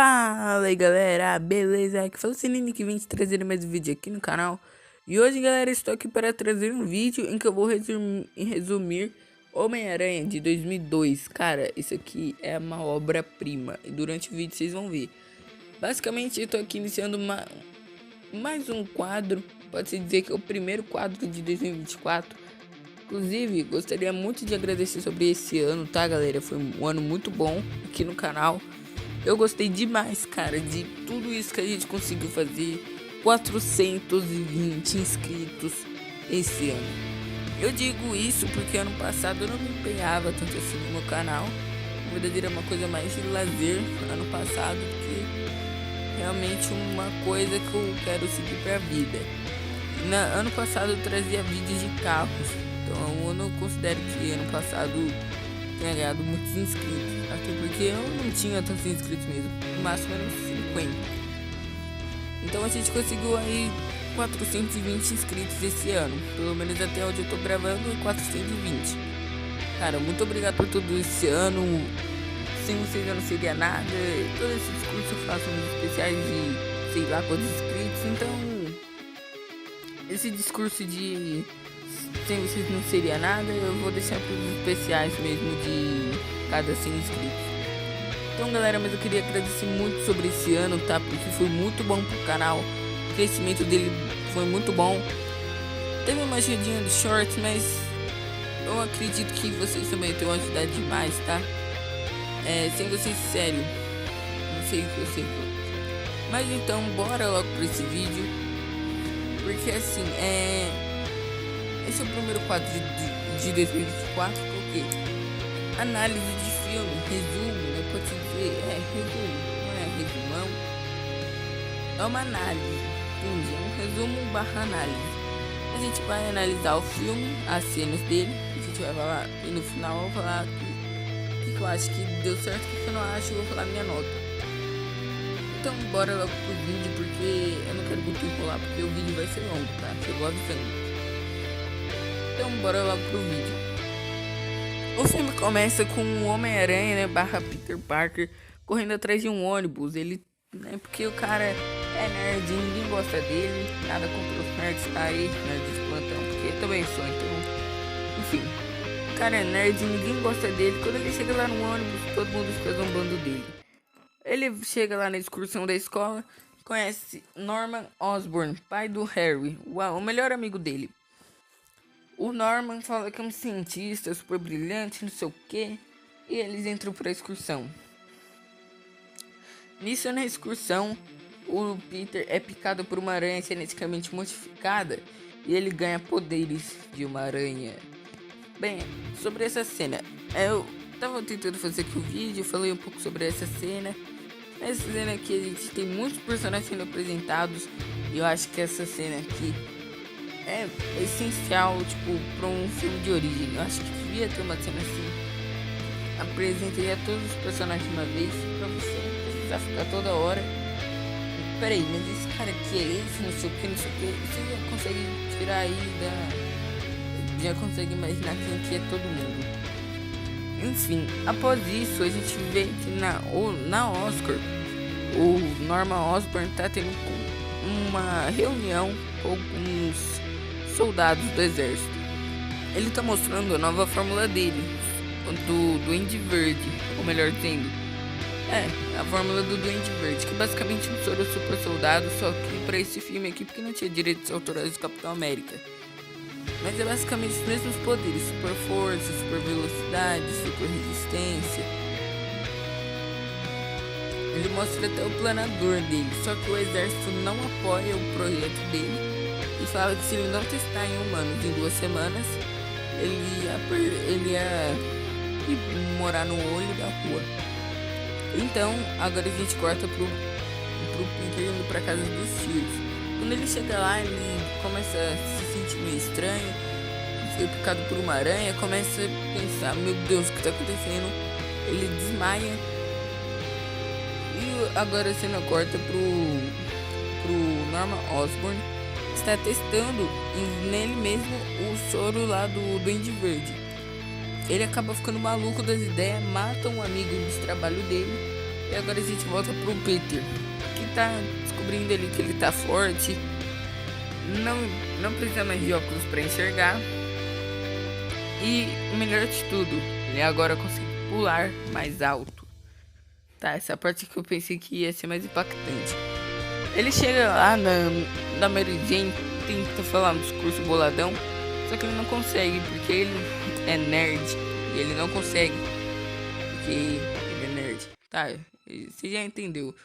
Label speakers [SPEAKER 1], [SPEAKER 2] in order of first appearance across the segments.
[SPEAKER 1] Fala aí galera, beleza? Aqui fala o Sininho que vim te trazer mais um vídeo aqui no canal. E hoje galera, estou aqui para trazer um vídeo em que eu vou resumir Homem-Aranha de 2002. Cara, isso aqui é uma obra-prima e durante o vídeo vocês vão ver. Basicamente eu estou aqui iniciando mais um quadro, pode-se dizer que é o primeiro quadro de 2024. Inclusive, gostaria muito de agradecer sobre esse ano, tá galera? Foi um ano muito bom aqui no canal. Eu gostei demais, cara, de tudo isso que a gente conseguiu fazer. 420 inscritos esse ano. Eu digo isso porque ano passado eu não me empenhava tanto assim no meu canal. Na verdade era uma coisa mais de lazer ano passado, porque realmente uma coisa que eu quero seguir pra vida. Ano passado eu trazia vídeos de carros, então eu não considero que ano passado tinha ganhado muitos inscritos, até porque eu não tinha tantos inscritos mesmo, no máximo eram 50. Então a gente conseguiu aí 420 inscritos esse ano, pelo menos até onde eu tô gravando, 420. Cara, muito obrigado por tudo esse ano. Sem vocês eu não seria nada. Todo esse discurso eu faço nos especiais de sei lá quantos inscritos, então esse discurso de sem vocês não seria nada, eu vou deixar para os especiais mesmo de cada 100 inscritos. Então galera, mas eu queria agradecer muito sobre esse ano, tá? Porque foi muito bom pro canal, o crescimento dele foi muito bom. Teve uma ajudinha de shorts, mas eu acredito que vocês também tenham ajudado demais, tá? Sem vocês, sério, não sei o que eu sei. Mas então, bora logo pra esse vídeo. Porque assim, esse é o primeiro quadro de 2024, porque análise de filme, resumo, né? Pode dizer, resumo, não é resumão, é uma análise, entendi? É um resumo barra análise. A gente vai analisar o filme, as cenas dele, a gente vai falar, e no final eu vou falar o que eu acho que deu certo, o que eu não acho, eu vou falar minha nota. Então bora logo pro vídeo, porque eu não quero muito enrolar, porque o vídeo vai ser longo, tá? Chegou avisando. Então bora logo pro vídeo. O filme começa com o Homem-Aranha, né, barra Peter Parker, correndo atrás de um ônibus. Ele, né, porque o cara é nerd, ninguém gosta dele. Nada contra os nerds, tá aí, nerds de plantão, porque eu também sou, então. Enfim, o cara é nerd, ninguém gosta dele. Quando ele chega lá no ônibus, todo mundo fica zombando dele. Ele chega lá na excursão da escola, conhece Norman Osborn, pai do Harry, o melhor amigo dele. O Norman fala que é um cientista super brilhante, não sei o que, e eles entram pra excursão. Nisso, na excursão, o Peter é picado por uma aranha geneticamente modificada e ele ganha poderes de uma aranha. Bem, sobre essa cena, eu tava tentando fazer aqui o vídeo, falei um pouco sobre essa cena. Essa cena aqui a gente tem muitos personagens sendo apresentados e eu acho que essa cena aqui é essencial, tipo, para um filme de origem. Eu acho que devia ter uma cena assim. Apresentaria todos os personagens de uma vez pra você não precisar ficar toda hora. Peraí, mas esse cara aqui é esse, não sei o que, não sei o que. Você já consegue tirar aí já consegue imaginar quem que é todo mundo. Enfim, após isso a gente vê que na Oscar o Norman Osborn tá tendo uma reunião com alguns soldados do exército. Ele tá mostrando a nova fórmula dele, do Duende Verde, ou melhor dizendo, a fórmula do Duende Verde, que basicamente um soro super soldado, só que pra esse filme aqui, porque não tinha direitos autorais do Capitão América. Mas é basicamente os mesmos poderes, super força, super velocidade, super resistência. Ele mostra até o planador dele, só que o exército não apoia o projeto dele e fala que se ele não testar em humanos em 2 semanas, ele ia morar no olho da rua. Então, agora a gente corta pro Peter indo pra casa dos tios. Quando ele chega lá, ele começa a se sentir meio estranho, foi picado por uma aranha, começa a pensar, meu Deus, o que tá acontecendo? Ele desmaia. E agora a cena corta pro Norman Osborn, que está testando nele mesmo o soro lá do Duende Verde. Ele acaba ficando maluco das ideias, mata um amigo de trabalho dele E agora a gente volta pro Peter, que tá descobrindo ali que ele tá forte. Não precisa mais de óculos para enxergar. E o melhor de tudo, ele agora consegue pular mais alto. Tá, essa parte que eu pensei que ia ser mais impactante. Ele chega lá na Mary Jane, tenta falar um discurso boladão, só que ele não consegue, porque ele é nerd. E ele não consegue, porque ele é nerd. Tá, você já entendeu.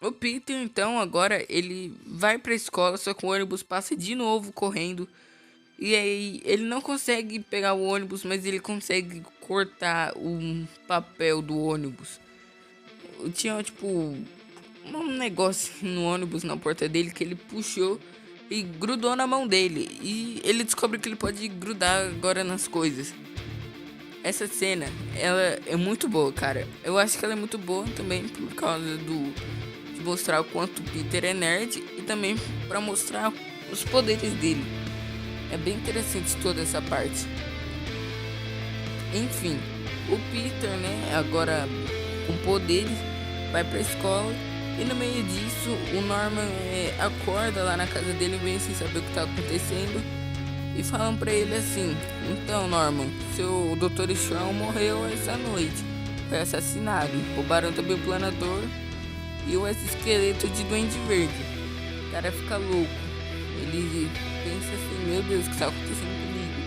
[SPEAKER 1] O Peter, então, agora ele vai pra escola, só que o ônibus passa de novo correndo. E aí ele não consegue pegar o ônibus, mas ele consegue cortar o papel do ônibus. Tinha, tipo, um negócio no ônibus, na porta dele, que ele puxou e grudou na mão dele. E ele descobre que ele pode grudar agora nas coisas. Essa cena, ela é muito boa, cara. Eu acho que ela é muito boa também por causa de mostrar o quanto o Peter é nerd e também para mostrar os poderes dele. É bem interessante toda essa parte. Enfim, o Peter, né, agora com poderes, vai pra escola. E no meio disso, o Norman acorda lá na casa dele, vem sem saber o que tá acontecendo. E falam pra ele assim: então, Norman, seu Dr. Strong morreu essa noite. Foi assassinado. Roubaram também o planador e o exoesqueleto de Duende Verde. O cara fica louco. Ele pensa assim: meu Deus, o que tá acontecendo comigo?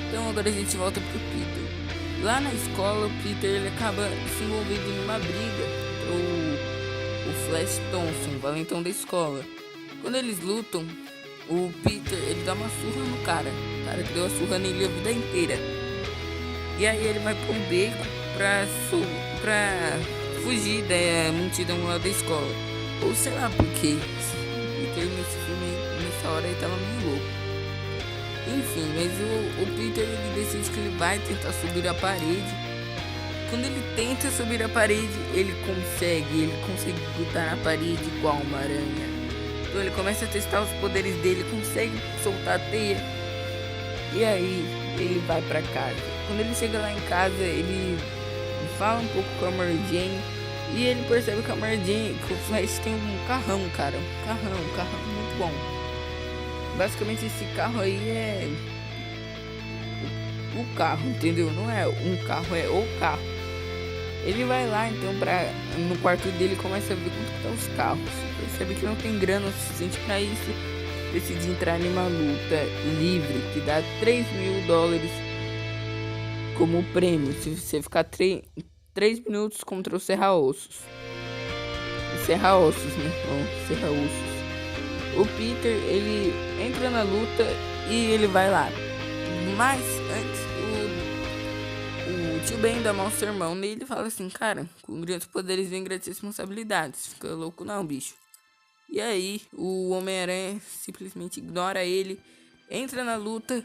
[SPEAKER 1] Então agora a gente volta pro Peter. Lá na escola, o Peter ele acaba se envolvendo em uma briga com o Flash Thompson, o valentão da escola. Quando eles lutam, o Peter ele dá uma surra no cara. O cara que deu a surra nele a vida inteira. E aí ele vai pra um beco pra fugir da multidão lá da escola. Ou sei lá por quê. Peter nesse filme, nessa hora, ele tava meio louco. Enfim, mas o Peter ele decide que ele vai tentar subir a parede. Quando ele tenta subir a parede, ele consegue grudar na parede igual uma aranha. Então ele começa a testar os poderes dele, consegue soltar a teia. E aí ele vai pra casa. Quando ele chega lá em casa, ele fala um pouco com a Mary Jane. E ele percebe que a Mary Jane, que o Flash tem um carrão, cara. Um carrão muito bom. Basicamente esse carro aí é o carro, entendeu? Não é um carro, é o carro. Ele vai lá então no quarto dele, começa a ver quanto que tá os carros. Percebe que não tem grana o suficiente pra isso. Decide entrar em uma luta livre que dá $3.000 como prêmio se você ficar 3 minutos contra o Serra-Ossos. Serra-Ossos, né? Não, Serra-Ossos. O Peter, ele entra na luta e ele vai lá. Mas antes, o tio Ben dá um sermão nele e fala assim: cara, com grandes poderes vem grandes responsabilidades. Fica louco não, bicho. E aí, o Homem-Aranha simplesmente ignora ele, entra na luta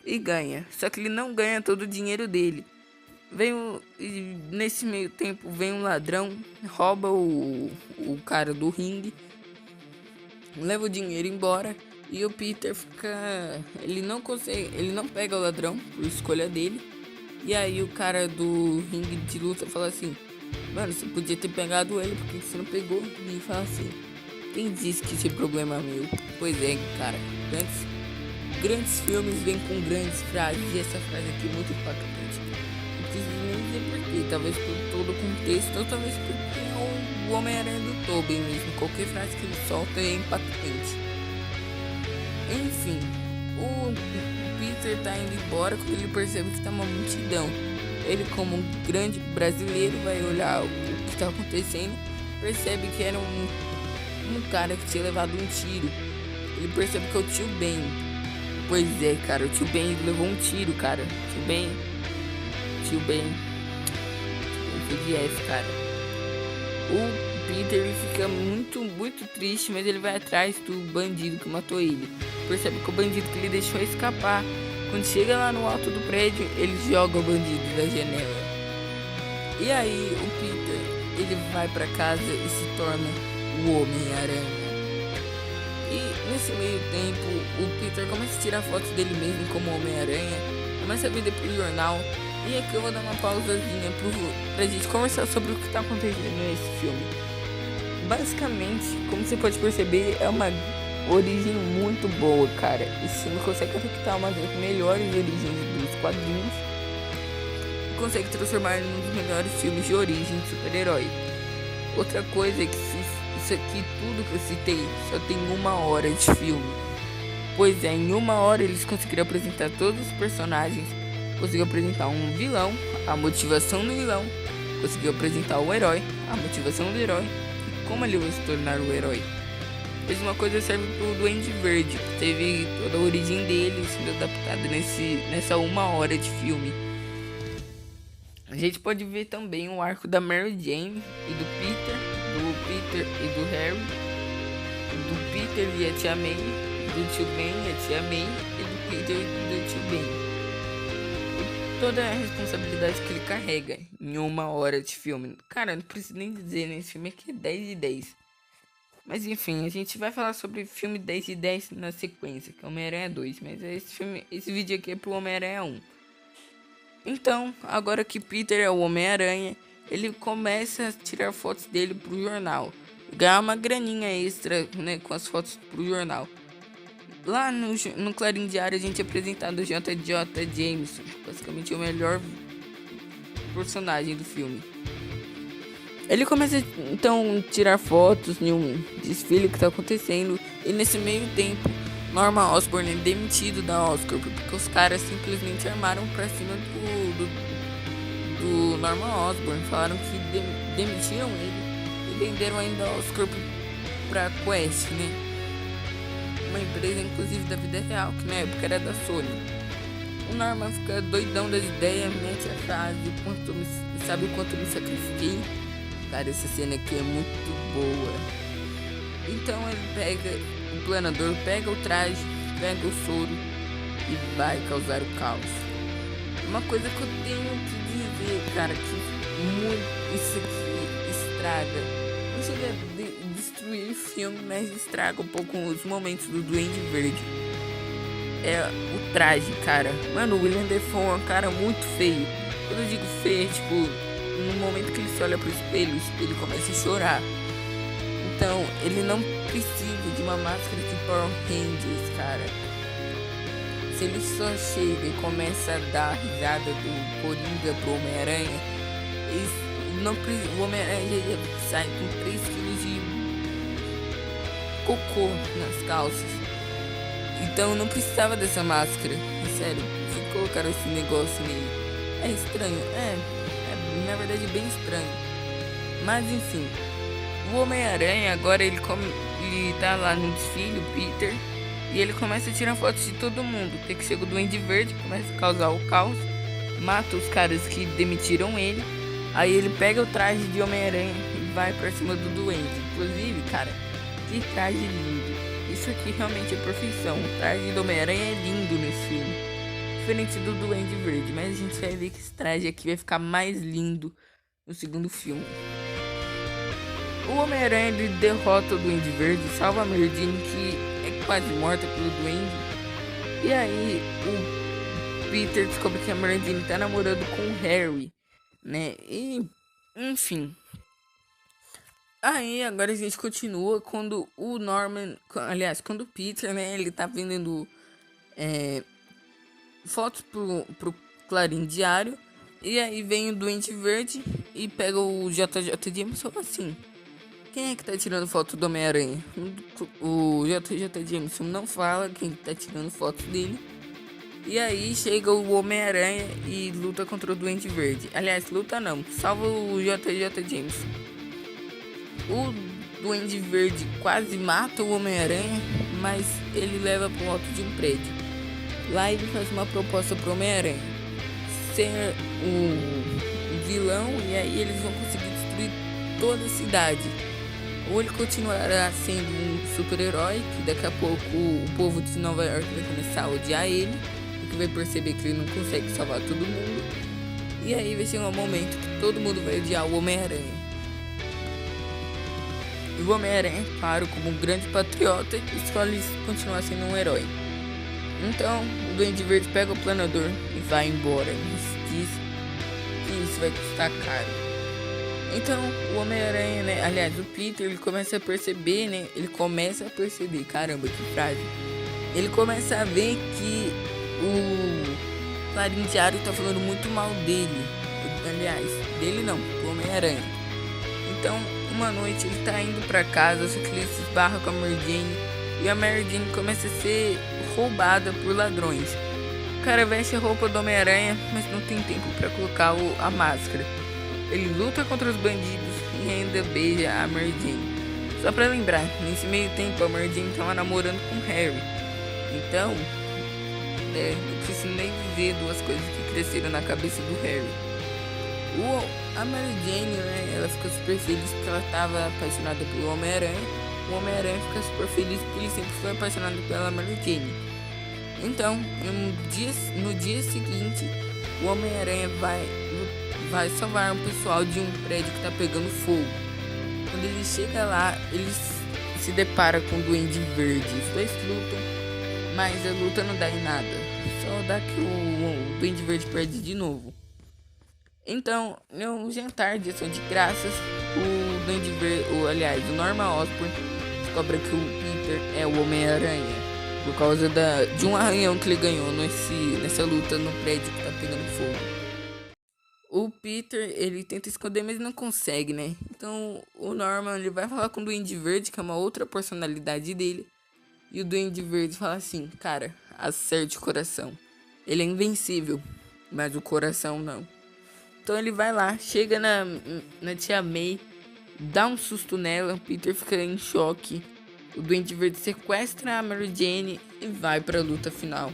[SPEAKER 1] e ganha. Só que ele não ganha todo o dinheiro dele. E nesse meio tempo vem um ladrão, rouba o cara do ringue, leva o dinheiro embora. E o Peter fica... Ele não pega o ladrão por escolha dele. E aí o cara do ringue de luta fala assim: mano, você podia ter pegado ele, por que você não pegou? E ele fala assim: quem disse que esse problema é meu? Pois é, cara, grandes filmes vêm com grandes frases. E essa frase aqui é muito impactante. Não preciso nem dizer porquê. Talvez por todo o contexto, ou talvez porque é o Homem-Aranha do Tobey mesmo. Qualquer frase que ele solta é impactante. Enfim, o Peter tá indo embora quando ele percebe que tá uma multidão. Ele, como um grande brasileiro, vai olhar o que tá acontecendo. Percebe que era um cara que tinha levado um tiro. Ele percebe que é o tio Ben. Pois é, cara, o tio Ben levou um tiro, cara. Tio Ben foi de F, cara. O Peter ele fica muito, muito triste, mas ele vai atrás do bandido que matou ele. Percebe que o bandido que ele deixou escapar. Quando chega lá no alto do prédio, ele joga o bandido da janela. E aí o Peter, ele vai pra casa e se torna o Homem-Aranha. E nesse meio tempo, o Peter começa a tirar fotos dele mesmo como Homem-Aranha. Começa a vender pro jornal. E aqui eu vou dar uma pausazinha pra gente conversar sobre o que tá acontecendo nesse filme. Basicamente, como você pode perceber, é uma origem muito boa, cara. Esse filme consegue adaptar uma das melhores origens dos quadrinhos e consegue transformar em um dos melhores filmes de origem de super-herói. Outra coisa é que isso aqui, tudo que eu citei, só tem 1 hora de filme. Pois é, em 1 hora eles conseguiram apresentar todos os personagens, conseguiu apresentar um vilão, a motivação do vilão, conseguiu apresentar o herói, a motivação do herói e como ele vai se tornar o herói. Mesma coisa serve pro Duende Verde, que teve toda a origem dele sendo adaptada nessa 1 hora de filme. A gente pode ver também o arco da Mary Jane e do Peter e do Harry, do Peter e a Tia May, do Tio Ben e a Tia May e do Peter e do Tio Ben. E toda a responsabilidade que ele carrega em 1 hora de filme. Cara, não preciso nem dizer, nesse filme aqui é 10 de 10. Mas enfim, a gente vai falar sobre filme 10 de 10 na sequência, que é Homem-Aranha 2. Mas esse vídeo aqui é pro Homem-Aranha 1. Então, agora que Peter é o Homem-Aranha, ele começa a tirar fotos dele pro jornal. Ganhar uma graninha extra, né, com as fotos pro jornal. Lá no Clarim Diário a gente é apresentado o JJ Jameson, basicamente o melhor personagem do filme. Ele começa então a tirar fotos em um desfile que tá acontecendo. E nesse meio tempo, Norman Osborn é demitido da Oscorp, porque os caras simplesmente armaram pra cima do Norman Osborn. Falaram que demitiram ele e venderam ainda a Oscorp pra Quest, né? Uma empresa inclusive da vida real, que na época era da Sony. O Norman fica doidão das ideias, mete a frase, sabe o quanto me sacrifiquei? Cara, essa cena aqui é muito boa. Então o planador pega o traje, pega o soro e vai causar o caos. Uma coisa que eu tenho que dizer, cara, que isso aqui estraga. Não chega a destruir o filme, mas estraga um pouco os momentos do Duende Verde. É o traje, cara. Mano, o William Dafoe é um cara muito feio. Quando eu digo feio, tipo, no momento que ele se olha pro espelho, o espelho começa a chorar. Então, ele não precisa de uma máscara de Power Rangers, cara. Se ele só chega e começa a dar a risada do Coringa pro Homem-Aranha, o Homem-Aranha sai com 3 kg de cocô nas calças. Então, não precisava dessa máscara. Sério, se colocaram esse negócio nele. É estranho, na verdade bem estranho. Mas enfim, o Homem-Aranha agora ele tá lá no desfile, o Peter, e ele começa a tirar fotos de todo mundo. Até que chega o Duende Verde, começa a causar o caos, mata os caras que demitiram ele. Aí ele pega o traje de Homem-Aranha e vai pra cima do Duende. Inclusive, cara, que traje lindo. Isso aqui realmente é perfeição. O traje do Homem-Aranha é lindo nesse filme, diferente do Duende Verde, mas a gente vai ver que esse traje aqui vai ficar mais lindo no segundo filme. O Homem-Aranha ele derrota o Duende Verde, salva a Mary Jane, que é quase morta pelo Duende. E aí o Peter descobre que a Mary Jane tá namorando com o Harry, né? E enfim. Aí agora a gente continua quando o Norman, aliás, quando o Peter, né, ele tá vendendo fotos pro Clarim Diário. E aí vem o Duende Verde e pega o JJ Jameson assim: quem é que tá tirando foto do Homem-Aranha? O JJ Jameson não fala quem tá tirando foto dele. E aí chega o Homem-Aranha e luta contra o Duende Verde. Aliás, luta não, salva o JJ Jameson. O Duende Verde quase mata o Homem-Aranha, mas ele leva pro alto de um prédio. Lá ele faz uma proposta pro Homem-Aranha ser o vilão, e aí eles vão conseguir destruir toda a cidade. Ou ele continuará sendo um super-herói, que daqui a pouco o povo de Nova York vai começar a odiar ele, porque vai perceber que ele não consegue salvar todo mundo. E aí vai chegar um momento que todo mundo vai odiar o Homem-Aranha. E o Homem-Aranha, claro, como um grande patriota, escolhe continuar sendo um herói. Então, o Duende Verde pega o planador e vai embora. Mas diz isso vai custar caro. Então o Homem-Aranha, né, aliás, o Peter, ele começa a perceber, caramba, que frase. Ele começa a ver que o Clarim Diário tá falando muito mal dele. Aliás, dele não, do Homem-Aranha. Então, uma noite ele tá indo pra casa, só que ele se esbarra com a Mary Jane. E a Mary Jane começa a ser roubada por ladrões. O cara veste a roupa do Homem-Aranha, mas não tem tempo pra colocar a máscara. Ele luta contra os bandidos e ainda beija a Mary Jane. Só pra lembrar, nesse meio tempo a Mary Jane tava namorando com o Harry. Então, não preciso nem dizer duas coisas que cresceram na cabeça do Harry. A Mary Jane, né, ela fica super feliz porque ela tava apaixonada pelo Homem-Aranha. O Homem-Aranha fica super feliz porque ele sempre foi apaixonado pela Mary Jane. Então, no dia seguinte, o Homem-Aranha vai salvar um pessoal de um prédio que tá pegando fogo. Quando ele chega lá, ele se depara com o Duende Verde. Os dois lutam, mas a luta não dá em nada. Só dá que o Duende Verde perde de novo. Então, no jantar de ação de graças, o Duende Verde, o Norman Osborn, descobre que o Peter é o Homem-Aranha por causa de um arranhão que ele ganhou nessa luta no prédio que tá pegando fogo. O Peter, ele tenta esconder, mas não consegue, né? Então, o Norman, ele vai falar com o Duende Verde, que é uma outra personalidade dele. E o Duende Verde fala assim, cara, acerte o coração. Ele é invencível, mas o coração não. Então ele vai lá, chega na tia May, dá um susto nela, o Peter fica em choque. O Duende Verde sequestra a Mary Jane e vai pra luta final.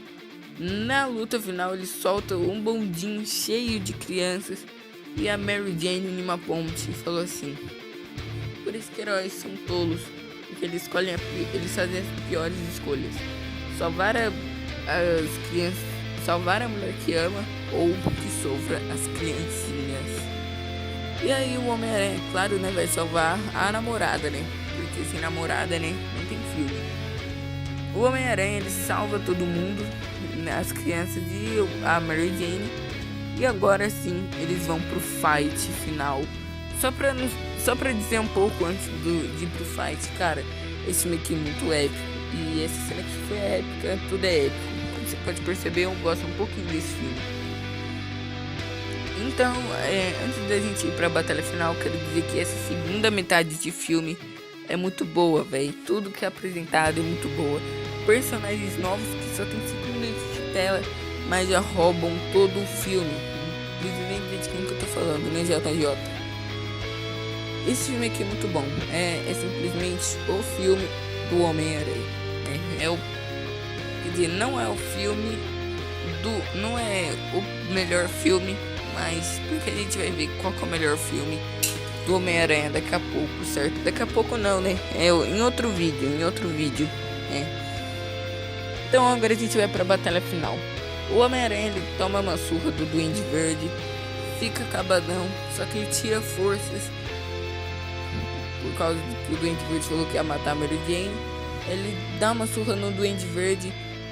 [SPEAKER 1] Na luta final ele solta um bondinho cheio de crianças e a Mary Jane em uma ponte falou assim: por isso que heróis são tolos, porque eles fazem as piores escolhas. Salvar as crianças, salvar a mulher que ama ou que sofra as criancinhas. E aí o Homem-Aranha, claro, né, vai salvar a namorada, né? Porque sem namorada, né, não tem filme. O Homem-Aranha, ele salva todo mundo, as crianças e a Mary Jane. E agora sim, eles vão pro fight final. Só pra dizer um pouco antes de ir pro fight, cara, esse filme aqui é muito épico. E essa cena que foi épica, tudo é épico. Como você pode perceber, eu gosto um pouquinho desse filme. Então, antes da gente ir pra batalha final, quero dizer que essa segunda metade de filme é muito boa, velho. Tudo que é apresentado é muito boa. Personagens novos que só tem 5 minutos de tela, mas já roubam todo o filme. Não precisa nem ver de quem que eu tô falando, né, JJ? Esse filme aqui é muito bom. É simplesmente o filme do Homem-Aranha. Quer dizer, não é o filme não é o melhor filme, mas porque a gente vai ver qual que é o melhor filme do Homem-Aranha daqui a pouco, certo? Daqui a pouco não, né? Em outro vídeo. Então agora a gente vai pra batalha final. O Homem-Aranha, ele toma uma surra do Duende Verde, fica acabadão, só que ele tira forças por causa que o Duende Verde falou que ia matar a Mary Jane. Ele dá uma surra no Duende Verde.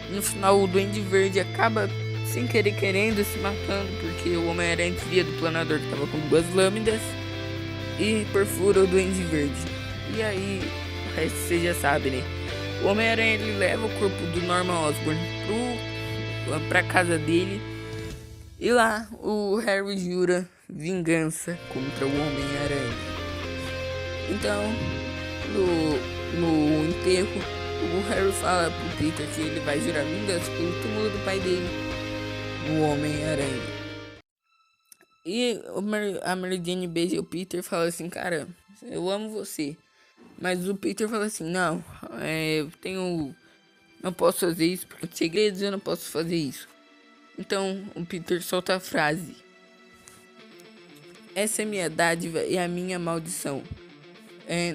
[SPEAKER 1] No final o Duende Verde acaba sem querer querendo se matando, porque o Homem-Aranha desvia do planador que tava com 2 lâminas e perfura o Duende Verde. E aí, o resto você já sabe, né? O Homem-Aranha, ele leva o corpo do Norman Osborn pra casa dele. E lá o Harry jura vingança contra o Homem-Aranha. Então, no enterro, o Harry fala pro Peter que ele vai jurar vingança pelo túmulo do pai dele, o Homem-Aranha. E a Mary Jane beija o Peter e fala assim, cara, eu amo você. Mas o Peter fala assim, não, não posso fazer isso, porque por segredos eu não posso fazer isso. Então o Peter solta a frase: essa é minha dádiva e a minha maldição.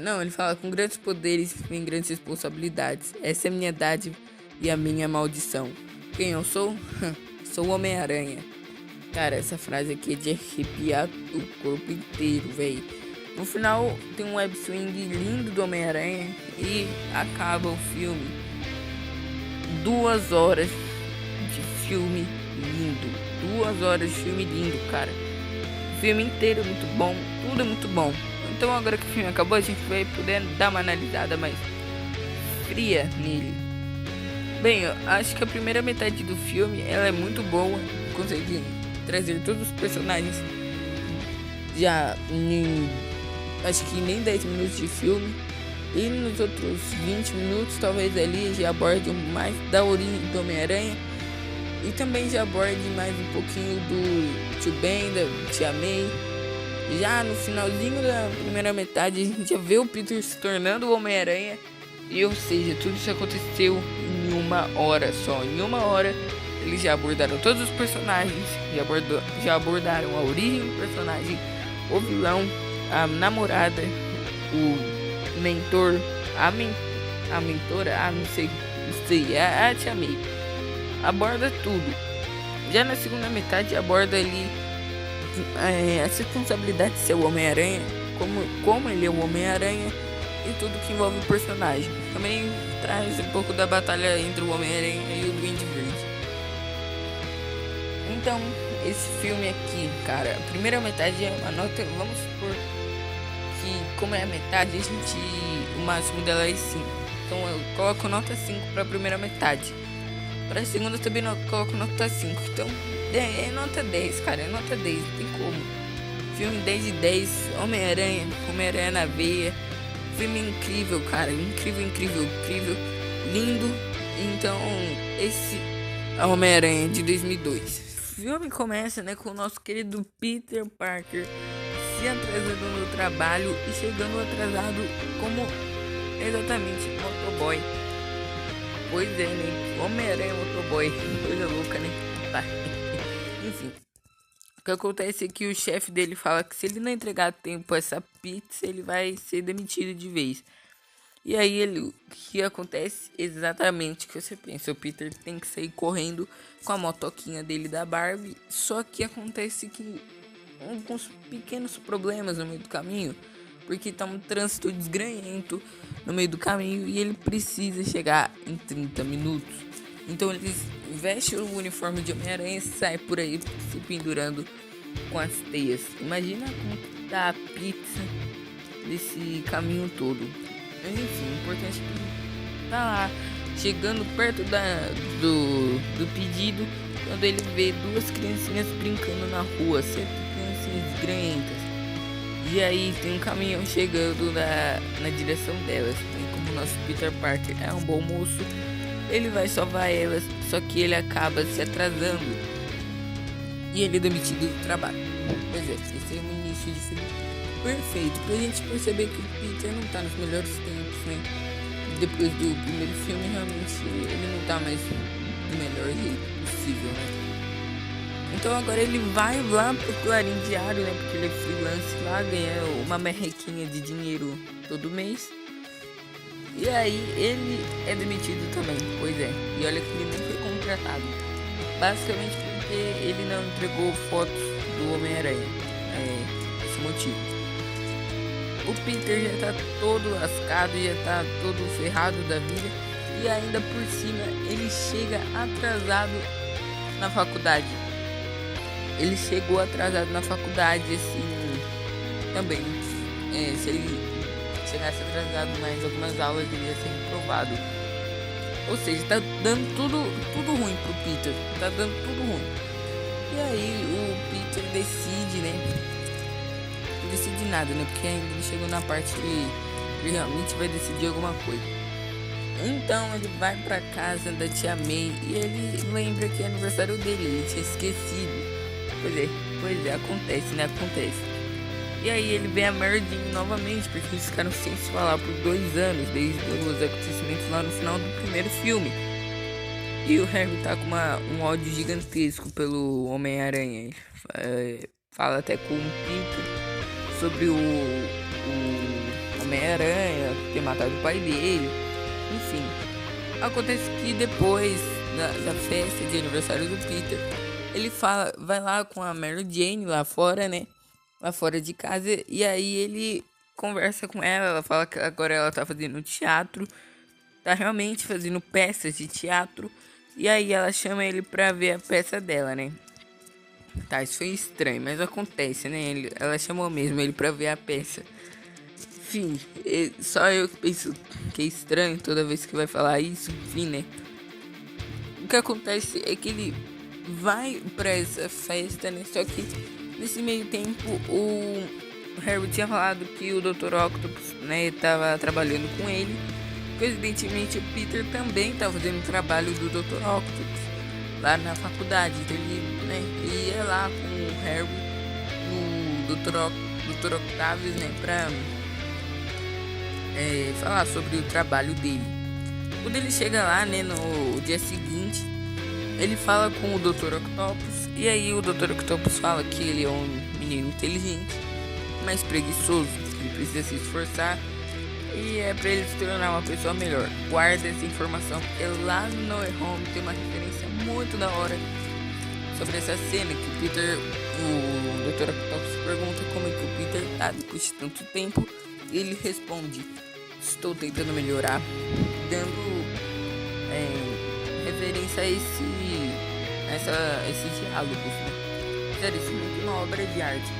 [SPEAKER 1] Não, ele fala, com grandes poderes vem grandes responsabilidades. Essa é minha dádiva e a minha maldição. Quem eu sou? Sou o Homem-Aranha. Cara, essa frase aqui é de arrepiar o corpo inteiro, velho. No final tem um web swing lindo do Homem-Aranha e acaba o filme. 2 horas de filme lindo. 2 horas de filme lindo, cara. filme inteiro é muito bom, tudo é muito bom. Então agora que o filme acabou, a gente vai poder dar uma analisada mais fria nele. Bem, eu acho que a primeira metade do filme ela é muito boa, consegue trazer todos os personagens já em, acho que nem 10 minutos de filme. E nos outros 20 minutos, talvez ali já aborde mais da origem do Homem-Aranha. E também já aborde mais um pouquinho do Tio Ben, da Tia May. Já no finalzinho da primeira metade, a gente já vê o Peter se tornando o Homem-Aranha. E ou seja, tudo isso aconteceu em uma hora só. Em uma hora, eles já abordaram todos os personagens. Já abordaram a origem do personagem, o vilão, a namorada, o mentor, a mentora, não sei, a Tia May. Aborda tudo. Já na segunda metade aborda ali a responsabilidade de ser o Homem-Aranha, como ele é o Homem-Aranha e tudo que envolve o personagem. Também traz um pouco da batalha entre o Homem-Aranha e o Duende Verde. Então, esse filme aqui, cara, a primeira metade é uma nota, vamos supor que como é a metade, o máximo dela é 5. Então eu coloco nota 5 para a primeira metade. Para a segunda também coloco nota 5. Então é nota 10, cara. É nota 10, não tem como. Filme 10 de 10. Homem-Aranha na veia. Filme incrível, cara. Incrível. Lindo. Então, esse é Homem-Aranha de 2002. O filme começa, né, com o nosso querido Peter Parker se atrasando no trabalho e chegando atrasado como exatamente motoboy. Pois é, né? Homem-Aranha motoboy. Coisa louca, né? Tá. Enfim. O que acontece é que o chefe dele fala que se ele não entregar a tempo essa pizza, ele vai ser demitido de vez. E aí o que acontece? Exatamente o que você pensa. O Peter tem que sair correndo com a motoquinha dele da Barbie. Só que acontece que alguns pequenos problemas no meio do caminho. Porque tá um trânsito desgranhento no meio do caminho e ele precisa chegar em 30 minutos. Então ele veste o uniforme de Homem-Aranha e sai por aí se pendurando com as teias. Imagina como que tá a pizza desse caminho todo. Mas enfim, o importante é que ele tá lá, chegando perto do pedido, quando ele vê duas criancinhas brincando na rua, sempre criancinhas desgranhentas. E aí tem um caminhão chegando na direção delas. E como o nosso Peter Parker é um bom moço, ele vai salvar elas, só que ele acaba se atrasando. E ele é demitido do trabalho. Pois é, esse é um início de filme perfeito pra gente perceber que o Peter não tá nos melhores tempos, né? Depois do primeiro filme, realmente ele não tá mais do melhor jeito possível, né? Então agora ele vai lá pro Clarim Diário, né? Porque ele é freelance lá, ganha uma merrequinha de dinheiro todo mês. E aí ele é demitido também, pois é. E olha que ele nem foi contratado. Basicamente porque ele não entregou fotos do Homem-Aranha. É esse motivo. O Peter já tá todo lascado, já tá todo ferrado da vida. E ainda por cima ele chega atrasado na faculdade. Ele chegou atrasado na faculdade, assim, também. Se ele chegasse atrasado mais algumas aulas, ele ia ser reprovado. Ou seja, tá dando tudo ruim pro Peter. Tá dando tudo ruim. E aí o Peter decide, né? Não decide nada, né? Porque ainda não chegou na parte que ele realmente vai decidir alguma coisa. Então ele vai pra casa da Tia May e ele lembra que é aniversário dele. Ele tinha esquecido. Pois é, acontece, né? Acontece. E aí ele vê a Mary Jane novamente, porque eles ficaram sem se falar por 2 anos, desde os acontecimentos lá no final do primeiro filme. E o Harry tá com um ódio gigantesco pelo Homem-Aranha. Fala até com o Peter sobre o Homem-Aranha ter matado o pai dele. Enfim, acontece que depois da festa de aniversário do Peter, ele vai lá com a Mary Jane lá fora, né? Lá fora de casa. E aí ele conversa com ela fala que agora ela tá fazendo teatro. Tá realmente fazendo peças de teatro. E aí ela chama ele pra ver a peça dela, né? Tá, isso foi estranho, mas acontece, né? Ela chamou mesmo ele pra ver a peça. Enfim, só eu que penso que é estranho toda vez que vai falar isso, enfim, né? O que acontece é que ele vai pra essa festa, né? Só que nesse meio tempo o Harry tinha falado que o Dr. Octopus, né, tava trabalhando com ele. Coincidentemente, o Peter também tava fazendo o trabalho do Dr. Octopus lá na faculdade. Então ele, né, ia lá com o Harry no Dr. Octavius, né, pra falar sobre o trabalho dele. Quando ele chega lá, né, no dia seguinte, ele fala com o Dr. Octopus. E aí o Dr. Octopus fala que ele é um menino inteligente, mas preguiçoso, que ele precisa se esforçar e é pra ele se tornar uma pessoa melhor. Guarda essa informação, porque lá no No Way Home tem uma referência muito da hora sobre essa cena que o Peter, o Dr. Octopus pergunta como é que o Peter tá depois de tanto tempo, e ele responde: estou tentando melhorar, dando referência a esses diálogos, né? Fizeram isso muito na obra de arte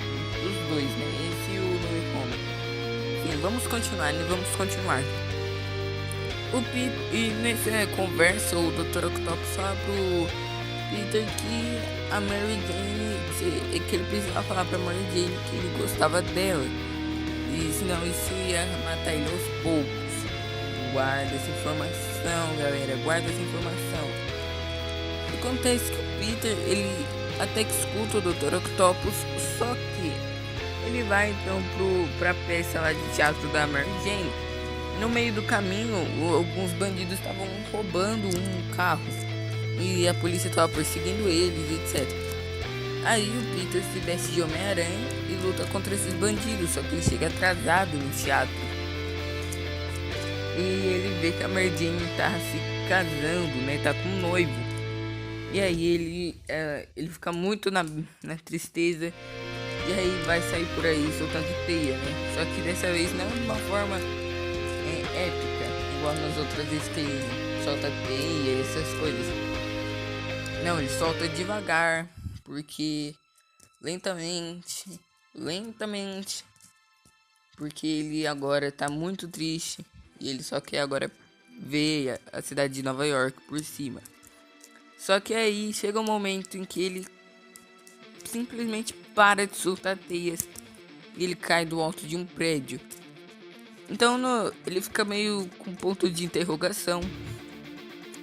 [SPEAKER 1] dos dois, né? Esse e o No Way Home. Enfim, vamos continuar. E nessa conversa o Dr. Octopus fala pro Peter que a Mary Jane, que ele precisava falar pra Mary Jane que ele gostava dela, e senão isso ia matar ele aos poucos. Guarda essa informação, galera, guarda essa informação. Acontece que o Peter, ele até que escuta o Dr. Octopus, só que ele vai então pra peça lá de teatro da Mary Jane. No meio do caminho, alguns bandidos estavam roubando um carro e a polícia estava perseguindo eles, etc. Aí o Peter se veste de Homem-Aranha e luta contra esses bandidos, só que ele chega atrasado no teatro. E ele vê que a Mary Jane tá se casando, né? Tá com um noivo. E aí ele fica muito na tristeza. E aí vai sair por aí soltando teia, né? Só que dessa vez não de uma forma épica, igual nas outras vezes que ele solta teia e essas coisas. Não, ele solta devagar, porque lentamente, porque ele agora tá muito triste e ele só quer agora ver a cidade de Nova York por cima. Só que aí chega um momento em que ele simplesmente para de soltar teias e ele cai do alto de um prédio. Então ele fica meio com ponto de interrogação.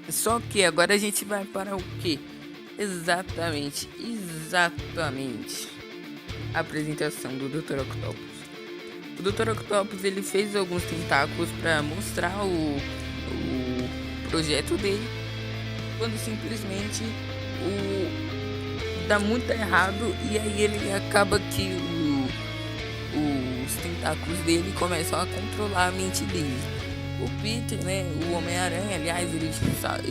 [SPEAKER 1] Só que agora a gente vai para o que? Exatamente a apresentação do Dr. Octopus. O Dr. Octopus, ele fez alguns tentáculos para mostrar o projeto dele, quando simplesmente dá muito errado, e aí ele acaba que os tentáculos dele começam a controlar a mente dele. O Peter, né, o Homem-Aranha, aliás, ele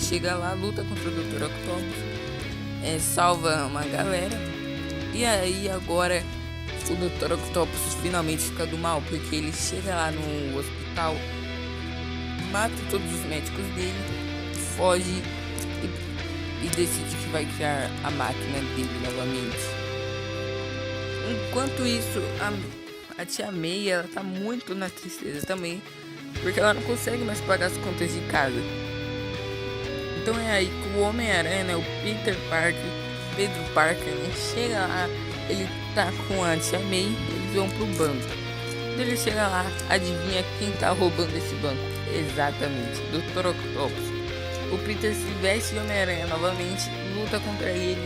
[SPEAKER 1] chega lá, luta contra o Dr. Octopus, salva uma galera, e aí agora o Dr. Octopus finalmente fica do mal, porque ele chega lá no hospital, mata todos os médicos dele, foge e decide que vai criar a máquina dele novamente. Enquanto isso, a tia May, ela tá muito na tristeza também, porque ela não consegue mais pagar as contas de casa. Então é aí que o Homem-Aranha, né, o Pedro Parker, né, chega lá, ele tá com a tia May, eles vão pro banco. Quando ele chega lá, adivinha quem tá roubando esse banco? Exatamente, Dr. Octopus. O Peter se veste de Homem-Aranha novamente, luta contra ele,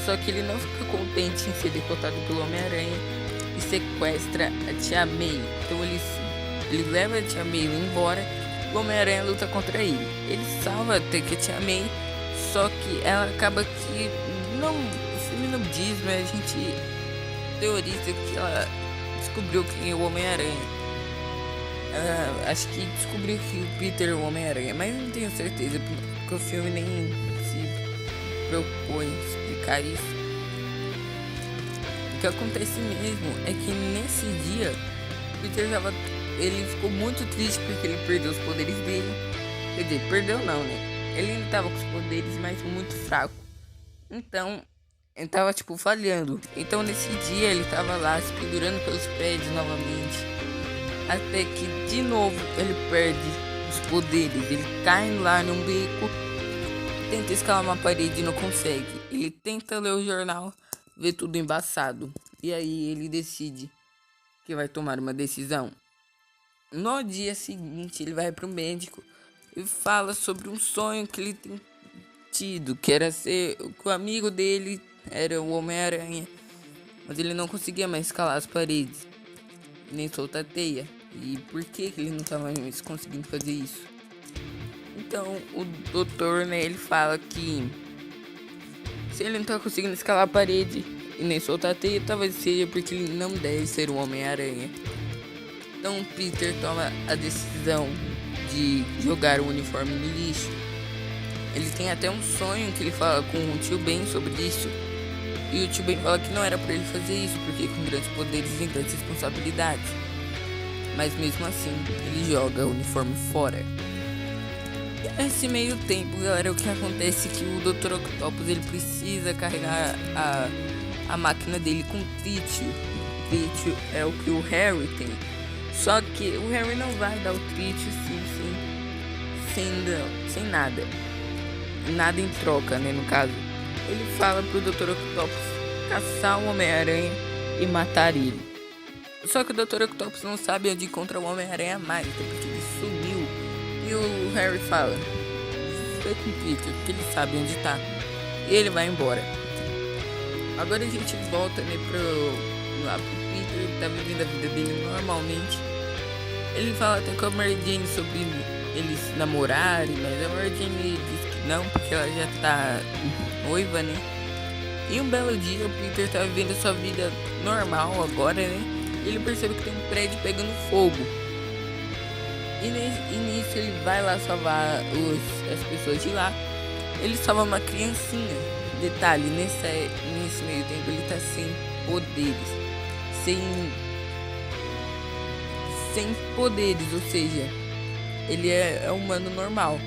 [SPEAKER 1] só que ele não fica contente em ser derrotado pelo Homem-Aranha e sequestra a tia May. Então ele leva a tia May embora, o Homem-Aranha luta contra ele. Ele salva até que a tia May, só que ela acaba que o filme não diz, mas a gente teoriza que ela descobriu quem é o Homem-Aranha. Acho que descobriu que o Peter é o Homem-Aranha, mas não tenho certeza, porque o filme nem se propõe em explicar isso. O que acontece mesmo é que nesse dia o Peter ele ficou muito triste porque ele perdeu os poderes dele. Quer dizer, perdeu não, né? Ele ainda estava com os poderes, mas muito fraco. Então ele tava tipo falhando. Então nesse dia ele tava lá se pendurando pelos prédios novamente, até que de novo ele perde os poderes. Ele cai lá num beco, tenta escalar uma parede e não consegue. Ele tenta ler o jornal, vê tudo embaçado, e aí ele decide que vai tomar uma decisão. No dia seguinte ele vai pro médico e fala sobre um sonho que ele tem tido, que era ser o amigo dele era o Homem-Aranha, mas ele não conseguia mais escalar as paredes, nem soltar teia. E por que ele não estava mais conseguindo fazer isso? Então o doutor, né, ele fala que se ele não tá conseguindo escalar a parede e nem soltar teia, talvez seja porque ele não deve ser o Homem-Aranha. Então Peter toma a decisão de jogar o uniforme no lixo. Ele tem até um sonho que ele fala com o tio Ben sobre isso. E o tio Ben fala que não era pra ele fazer isso, porque com grandes poderes vem grandes responsabilidades. Mas mesmo assim, ele joga o uniforme fora. E nesse meio tempo, galera, o que acontece é que o Dr. Octopus ele precisa carregar a máquina dele com trítio. O trítio é o que o Harry tem. Só que o Harry não vai dar o trítio sem nada. Nada em troca, né, no caso. Ele fala pro Dr. Octopus caçar o Homem-Aranha e matar ele. Só que o Dr. Octopus não sabe onde encontra o Homem-Aranha mais, até porque ele sumiu. E o Harry fala: foi com o Peter, porque ele sabe onde tá. E ele vai embora. Agora a gente volta, né, lá pro Peter, ele tá vivendo a vida dele normalmente. Ele fala até com a Mary Jane sobre eles namorarem, mas a Mary Jane diz que não, porque ela já tá noiva, né? E um belo dia o Peter tá vivendo sua vida normal agora, né? E ele percebe que tem um prédio pegando fogo. E nisso ele vai lá salvar as pessoas de lá. Ele salva uma criancinha. Detalhe, nesse meio tempo ele tá sem poderes. Sem poderes, ou seja, ele é humano normal.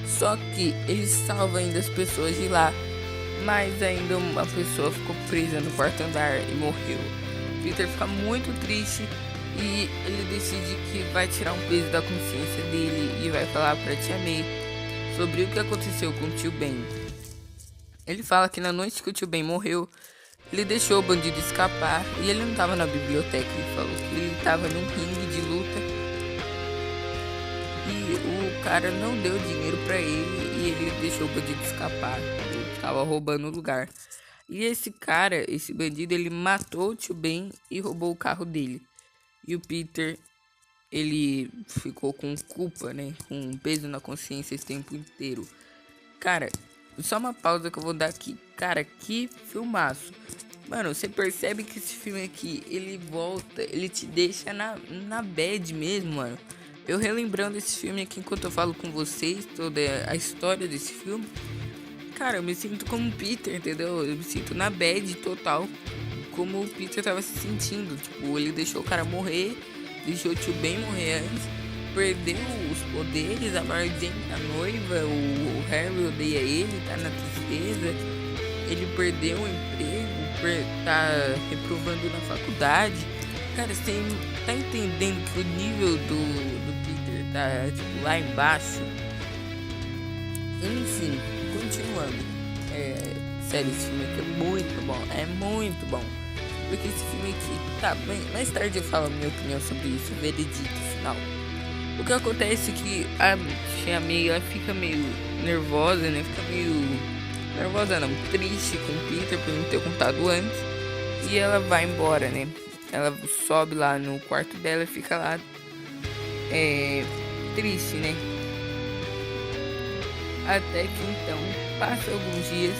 [SPEAKER 1] Só que ele salva ainda as pessoas de lá, mas ainda uma pessoa ficou presa no quarto andar e morreu. Peter fica muito triste e ele decide que vai tirar um peso da consciência dele e vai falar pra Tia May sobre o que aconteceu com o tio Ben. Ele fala que na noite que o tio Ben morreu, ele deixou o bandido escapar e ele não estava na biblioteca. Ele falou que ele estava num ringue de luta e o cara não deu dinheiro pra ele e ele deixou o bandido escapar. Ele estava roubando o lugar. E esse bandido, ele matou o tio Ben e roubou o carro dele. E o Peter, ele ficou com culpa, né? Com um peso na consciência esse tempo inteiro. Cara, só uma pausa que eu vou dar aqui. Cara, que filmaço. Mano, você percebe que esse filme aqui, ele volta, ele te deixa na bad mesmo, mano. Eu relembrando esse filme aqui enquanto eu falo com vocês, toda a história desse filme. Cara, eu me sinto como o Peter, entendeu? Eu me sinto na bad total, como o Peter tava se sentindo. Tipo, ele deixou o cara morrer, deixou o tio Ben morrer antes, perdeu os poderes, a Mary Jane tá noiva, o Harry odeia ele, tá na tristeza, ele perdeu o emprego, tá reprovando na faculdade. Cara, você tá entendendo que o nível do Peter tá, tipo, lá embaixo? Enfim, continuando. Sério, esse filme aqui é muito bom. Porque esse filme aqui, tá, mais tarde eu falo a minha opinião sobre isso, o veredito final. O que acontece é que a Tia May, ela fica meio nervosa, né? Nervosa não, triste com o Peter por não ter contado antes. E ela vai embora, né? Ela sobe lá no quarto dela e fica lá triste, né? Até que então passa alguns dias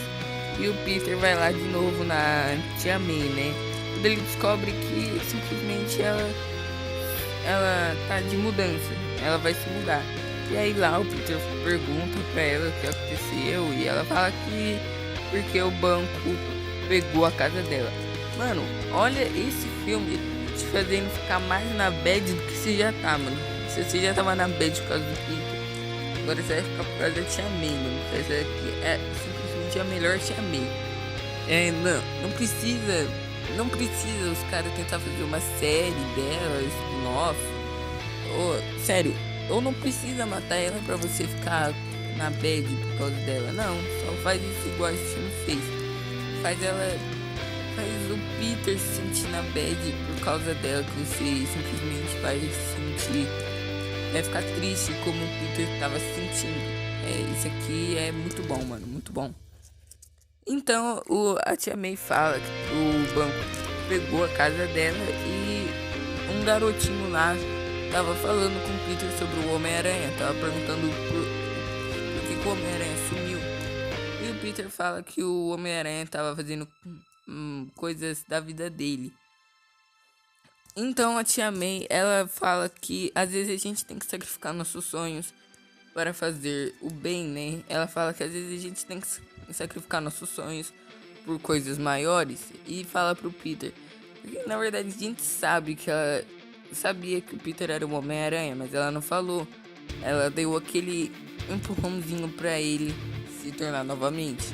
[SPEAKER 1] e o Peter vai lá de novo na Tia May, né? Quando ele descobre que simplesmente ela tá de mudança, ela vai se mudar. E aí lá o Peter pergunta pra ela o que aconteceu e ela fala que porque o banco pegou a casa dela. Mano, olha esse filme te fazendo ficar mais na bad do que você já tá, mano. Se você já tava na bad por causa do Peter, agora você vai ficar por causa da Tia May, mano. Essa aqui é simplesmente a melhor Tia May. Não precisa os caras tentar fazer uma série dela, spin-off. Sério, ou não precisa matar ela pra você ficar na bad por causa dela. Não, só faz isso igual esse filme fez. Faz o Peter se sentir na bad por causa dela, que você simplesmente vai sentir. Vai ficar triste como o Peter tava se sentindo. Isso aqui é muito bom, mano, muito bom. Então a tia May fala que o banco pegou a casa dela e um garotinho lá tava falando com o Peter sobre o Homem-Aranha. Tava perguntando por que o Homem-Aranha sumiu. E o Peter fala que o Homem-Aranha tava fazendo coisas da vida dele. Então a tia May, ela fala que às vezes a gente tem que sacrificar nossos sonhos para fazer o bem, né? Ela fala que às vezes a gente tem que sacrificar nossos sonhos por coisas maiores. E fala pro Peter, porque na verdade a gente sabe que ela sabia que o Peter era o Homem-Aranha, mas ela não falou. Ela deu aquele empurrãozinho pra ele se tornar novamente.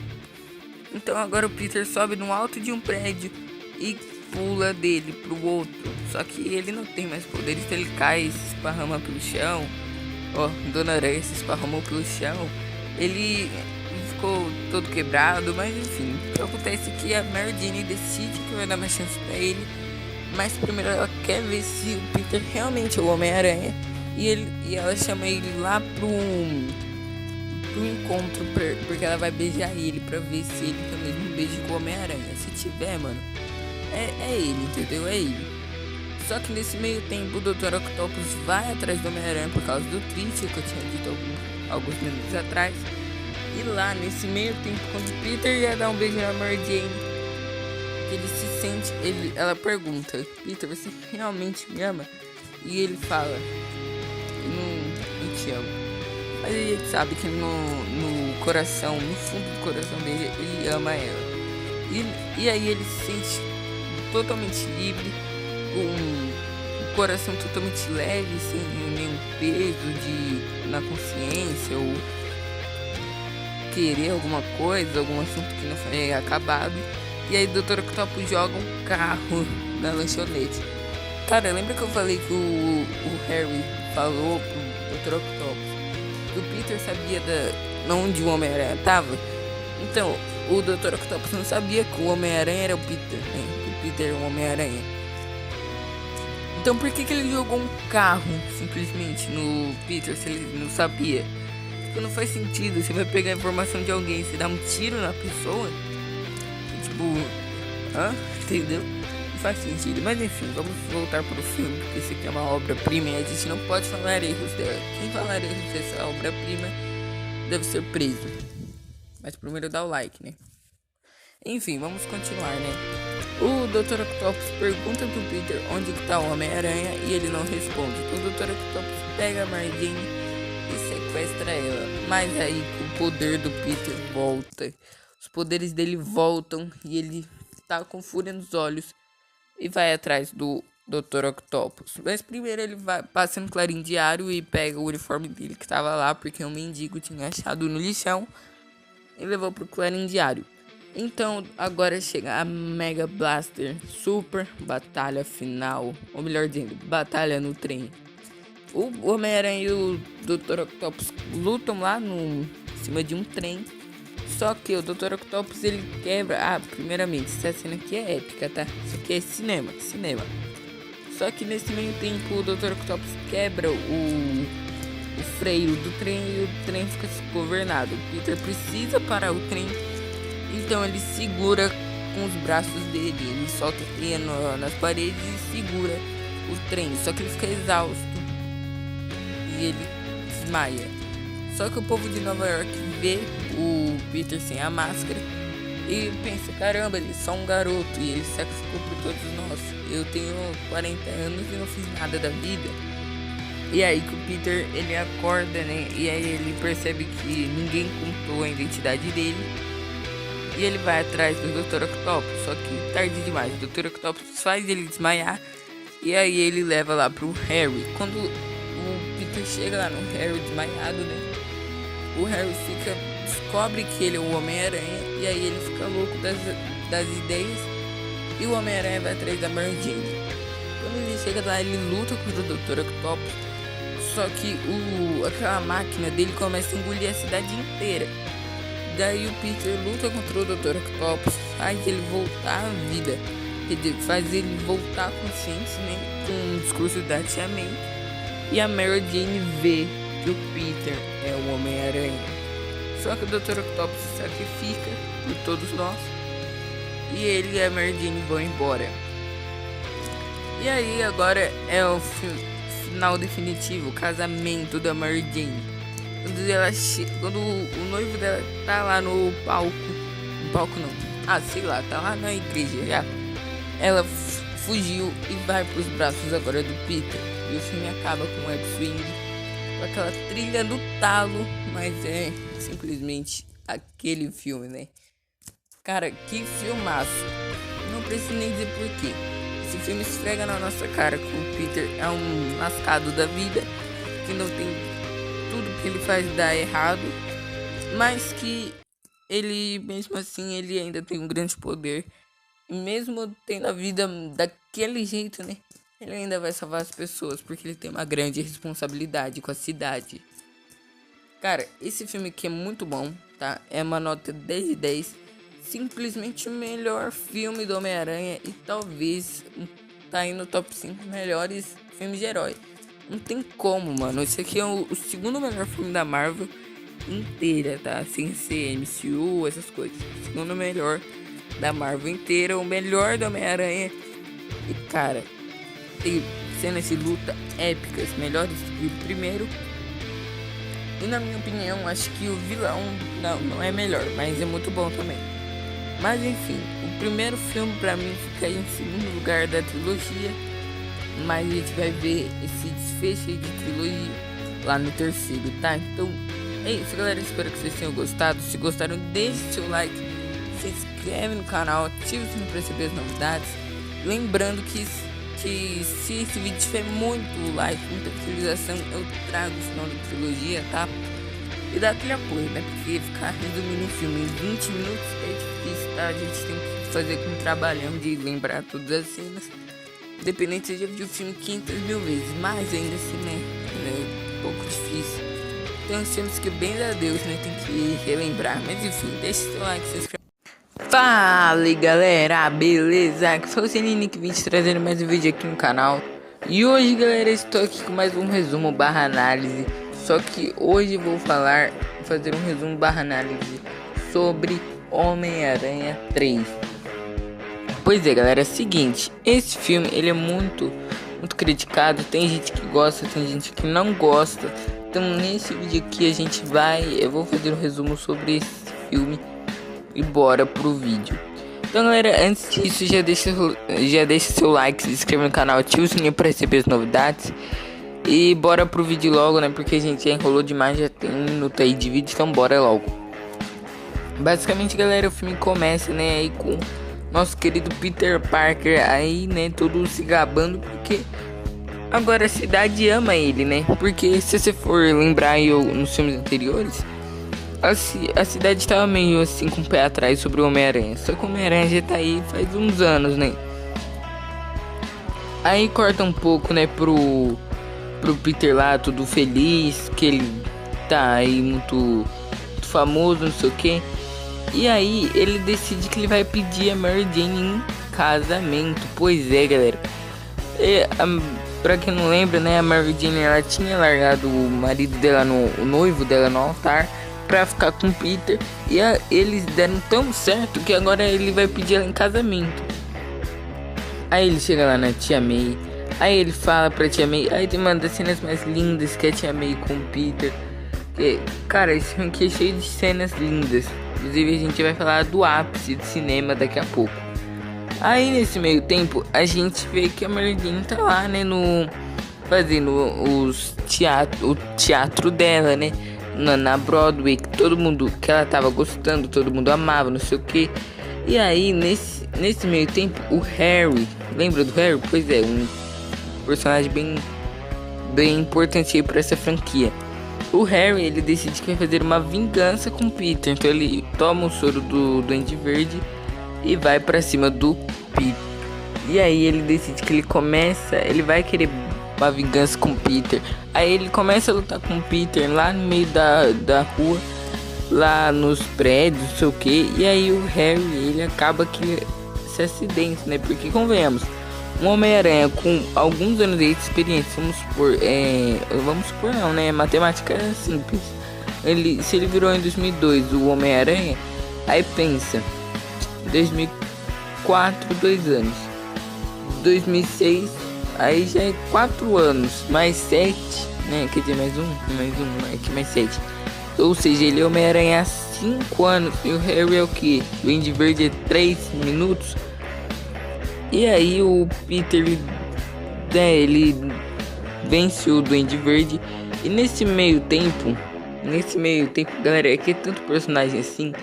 [SPEAKER 1] Então agora o Peter sobe no alto de um prédio e pula dele pro outro. Só que ele não tem mais poderes, ele cai e se esparrama pelo chão. Dona Aranha se esparramou pelo chão. Ele ficou todo quebrado, mas enfim. O que acontece é que a Mary Jane decide que vai dar uma chance pra ele. Mas primeiro ela quer ver se o Peter realmente é o Homem-Aranha. E ela chama ele lá pro encontro, porque ela vai beijar ele pra ver se ele tem o mesmo beijo que o Homem-Aranha. Se tiver, mano, é ele, entendeu? É ele. Só que nesse meio tempo o Dr. Octopus vai atrás do Homem-Aranha por causa do Tritch, que eu tinha dito alguns minutos atrás. E lá, nesse meio tempo, quando o Peter ia dar um beijo na Mary Jane, ele se sente... ela pergunta, Peter, você realmente me ama? E ele fala, não te amo. Mas a gente sabe que no coração, no fundo do coração dele, ele ama ela. E aí ele se sente totalmente livre, com o coração totalmente leve, sem nenhum peso na consciência ou querer alguma coisa, algum assunto que não foi acabado. E aí o Dr. Octopus joga um carro na lanchonete. Cara, lembra que eu falei que o Harry falou pro Dr. Octopus que o Peter sabia onde o Homem-Aranha tava? Então, o Dr. Octopus não sabia que o Homem-Aranha era o Peter, né? O Peter era o Homem-Aranha. Então por que ele jogou um carro simplesmente no Peter se ele não sabia? Porque não faz sentido. Você vai pegar a informação de alguém, você dá um tiro na pessoa, entendeu? Não faz sentido. Mas enfim, vamos voltar pro filme, porque esse aqui é uma obra-prima e a gente não pode falar erros dela. Quem falar erros dessa obra-prima deve ser preso. Mas primeiro dá o like, né? Enfim, vamos continuar, né? O Dr. Octopus pergunta pro Peter onde que tá o Homem-Aranha e ele não responde. O Dr. Octopus pega a Mary Jane e sequestra ela. Mas aí o poder do Peter volta. Os poderes dele voltam e ele tá com fúria nos olhos e vai atrás do Dr. Octopus. Mas primeiro ele passa no Clarim Diário e pega o uniforme dele que tava lá, porque um mendigo tinha achado no lixão e levou pro Clarim Diário. Então agora chega a Mega Blaster Super Batalha Final, ou melhor dizendo, Batalha no Trem. O Homem-Aranha e o Dr. Octopus lutam lá em cima de um trem. Só que o Dr. Octopus ele quebra. Primeiramente, essa cena aqui é épica, tá? Isso aqui é cinema. Só que nesse meio tempo o Dr. Octopus quebra o freio do trem e o trem fica desgovernado. O Peter precisa parar o trem. Então ele segura com os braços dele, ele solta a teia nas paredes e segura o trem. Só que ele fica exausto e ele desmaia. Só que o povo de Nova York vê o Peter sem a máscara e pensa, caramba, ele é só um garoto e ele se sacrificou por todos nós. Eu tenho 40 anos e não fiz nada da vida. E aí que o Peter ele acorda, né? E aí ele percebe que ninguém contou a identidade dele. E ele vai atrás do Dr. Octopus, só que tarde demais. O Dr. Octopus faz ele desmaiar e aí ele leva lá pro Harry. Quando o Peter chega lá no Harry desmaiado, né? O Harry descobre que ele é o Homem-Aranha e aí ele fica louco das ideias. E o Homem-Aranha vai atrás da Mary Jane. Quando ele chega lá, ele luta contra o Dr. Octopus. Só que aquela máquina dele começa a engolir a cidade inteira. Daí o Peter luta contra o Dr. Octopus, faz ele voltar à vida, faz ele voltar à consciência, né, com o discurso da Tia May. E a Mary Jane vê que o Peter é o Homem-Aranha. Só que o Dr. Octopus se sacrifica por todos nós. E ele e a Mary Jane vão embora. E aí agora é o final definitivo, o casamento da Mary Jane. Quando o noivo dela tá lá no palco tá lá na igreja já. Ela fugiu e vai pros braços agora do Peter. E o filme acaba com o web swing, com aquela trilha do talo, mas é simplesmente aquele filme, né? Cara, que filmaço. Não preciso nem dizer porquê. Esse filme esfrega na nossa cara que o Peter é um lascado da vida, que não tem tudo que ele faz dá errado, mas que ele, mesmo assim, ele ainda tem um grande poder. E mesmo tendo a vida daquele jeito, né? Ele ainda vai salvar as pessoas, porque ele tem uma grande responsabilidade com a cidade. Cara, esse filme aqui é muito bom, tá? É uma nota 10 de 10. Simplesmente o melhor filme do Homem-Aranha e talvez tá aí no top 5 melhores filmes de herói. Não tem como, mano. Esse aqui é o segundo melhor filme da Marvel inteira, tá? Sem ser MCU, essas coisas. O segundo melhor da Marvel inteira. O melhor do Homem-Aranha. E, cara, tem cenas de luta épicas, melhores que o primeiro. E, na minha opinião, acho que o vilão não é melhor, mas é muito bom também. Mas, enfim, o primeiro filme pra mim fica em segundo lugar da trilogia. Mas a gente vai ver esse desfecho aí de trilogia lá no terceiro, tá? Então é isso, galera. Espero que vocês tenham gostado. Se gostaram, deixe seu like, se inscreve no canal, ative o sininho para receber as novidades. Lembrando que se esse vídeo tiver muito like, muita visualização, eu trago o final da trilogia, tá? E dá aquele apoio, né? Porque ficar resumindo um filme em 20 minutos é difícil, tá? A gente tem que fazer com um trabalhão de lembrar todas as cenas. Independente se já viu o filme 500 mil vezes, mas ainda assim, né, é um pouco difícil. Então temos que, bem a Deus, né, tem que relembrar. Mas enfim, deixa seu like, se inscreve. Fala galera, beleza? Aqui foi o Nick 20 trazendo mais um vídeo aqui no canal. E hoje, galera, estou aqui com mais um resumo barra análise. Só que hoje vou fazer um resumo barra análise sobre Homem-Aranha 3. Pois é, galera, é o seguinte, esse filme ele é muito criticado, tem gente que gosta, tem gente que não gosta. Então nesse vídeo aqui eu vou fazer um resumo sobre esse filme e bora pro vídeo. Então, galera, antes disso, já deixa seu like, se inscreva no canal, ativa o sininho para receber as novidades. E bora pro vídeo logo, né, porque a gente já enrolou demais, já tem um minuto aí de vídeo, então bora logo. Basicamente, galera, o filme começa, né, aí com nosso querido Peter Parker aí, né, todo se gabando, porque agora a cidade ama ele, né? Porque se você for lembrar nos filmes anteriores, a cidade estava meio assim com o pé atrás sobre o Homem-Aranha. Só que o Homem-Aranha já tá aí faz uns anos, né? Aí corta um pouco, né, pro Peter lá, tudo feliz, que ele tá aí muito famoso, não sei o que. E aí ele decide que ele vai pedir a Mary Jane em casamento. Pois é, galera. Pra quem não lembra, né, a Mary Jane ela tinha largado o marido dela, o noivo dela no altar, pra ficar com o Peter. E eles deram tão certo que agora ele vai pedir ela em casamento. Aí ele chega lá na Tia May. Aí ele fala pra Tia May. Aí tem uma das cenas mais lindas que é a Tia May com o Peter. Cara, esse filme aqui é cheio de cenas lindas. Inclusive a gente vai falar do ápice do cinema daqui a pouco. Aí nesse meio tempo a gente vê que a Mary Jane tá lá, né, fazendo o teatro dela, né, na Broadway, que ela tava gostando, todo mundo amava, não sei o que. E aí nesse meio tempo o Harry, lembra do Harry? Pois é, um personagem bem importante aí pra essa franquia. O Harry, ele decide que vai fazer uma vingança com o Peter. Então ele toma o soro do Duende Verde e vai pra cima do Peter. E aí ele decide que ele vai querer uma vingança com o Peter. Aí ele começa a lutar com o Peter lá no meio da rua, lá nos prédios, não sei o que. E aí o Harry, ele acaba que se acidenta, né? Porque convenhamos, um Homem-Aranha com alguns anos de experiência, vamos supor não, né? Matemática é simples. Se ele virou em 2002 o Homem-Aranha, aí pensa, 2004, 2 anos, 2006, aí já é 4 anos, mais 7, né? Quer dizer, mais 7. Ou seja, ele é Homem-Aranha há 5 anos e o Harry é o que? O Duende Verde é 3 minutos. E aí o Peter, ele vence o Duende Verde. E nesse meio tempo, galera, é que é tanto personagem assim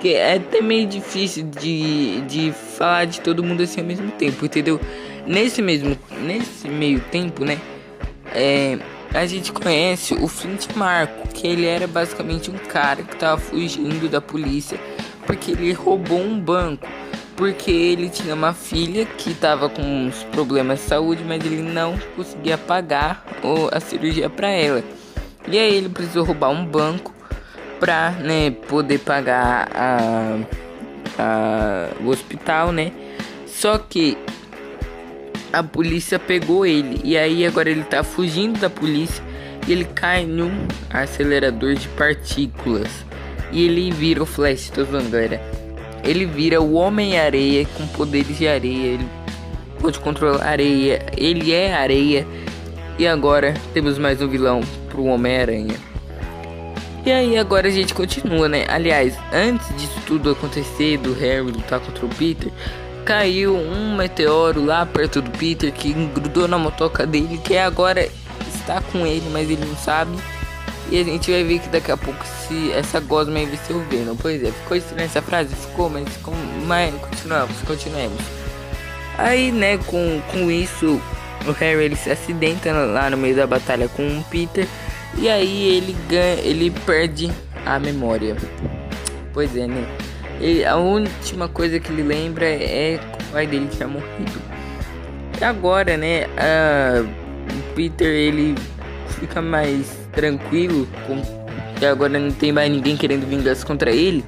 [SPEAKER 1] que é até meio difícil de falar de todo mundo assim ao mesmo tempo, entendeu? Nesse meio tempo, né? A gente conhece o Flint Marko, que ele era basicamente um cara que tava fugindo da polícia porque ele roubou um banco. Porque ele tinha uma filha que tava com uns problemas de saúde, mas ele não conseguia pagar a cirurgia pra ela. E aí ele precisou roubar um banco pra, né, poder pagar o hospital, né? Só que a polícia pegou ele. E aí agora ele tá fugindo da polícia e ele cai num acelerador de partículas. E ele vira o Flash, tô zoando, galera. Ele vira o Homem-Areia com poderes de areia. Ele pode controlar a areia. Ele é areia. E agora temos mais um vilão pro Homem-Aranha. E aí agora a gente continua, né? Aliás, antes disso tudo acontecer, do Harry lutar contra o Peter, caiu um meteoro lá perto do Peter que grudou na motoca dele, que agora está com ele, mas ele não sabe. E a gente vai ver que daqui a pouco se essa gosma aí vai ser o Venom. Pois é, ficou estranha essa frase? Ficou, mas continuemos. Aí, né, com isso, o Harry ele se acidenta lá no meio da batalha com o Peter. E aí ele perde a memória. Pois é, né? A última coisa que ele lembra é que o pai dele tinha morrido. E agora, né, o Peter ele fica mais tranquilo, que agora não tem mais ninguém querendo vingança contra ele.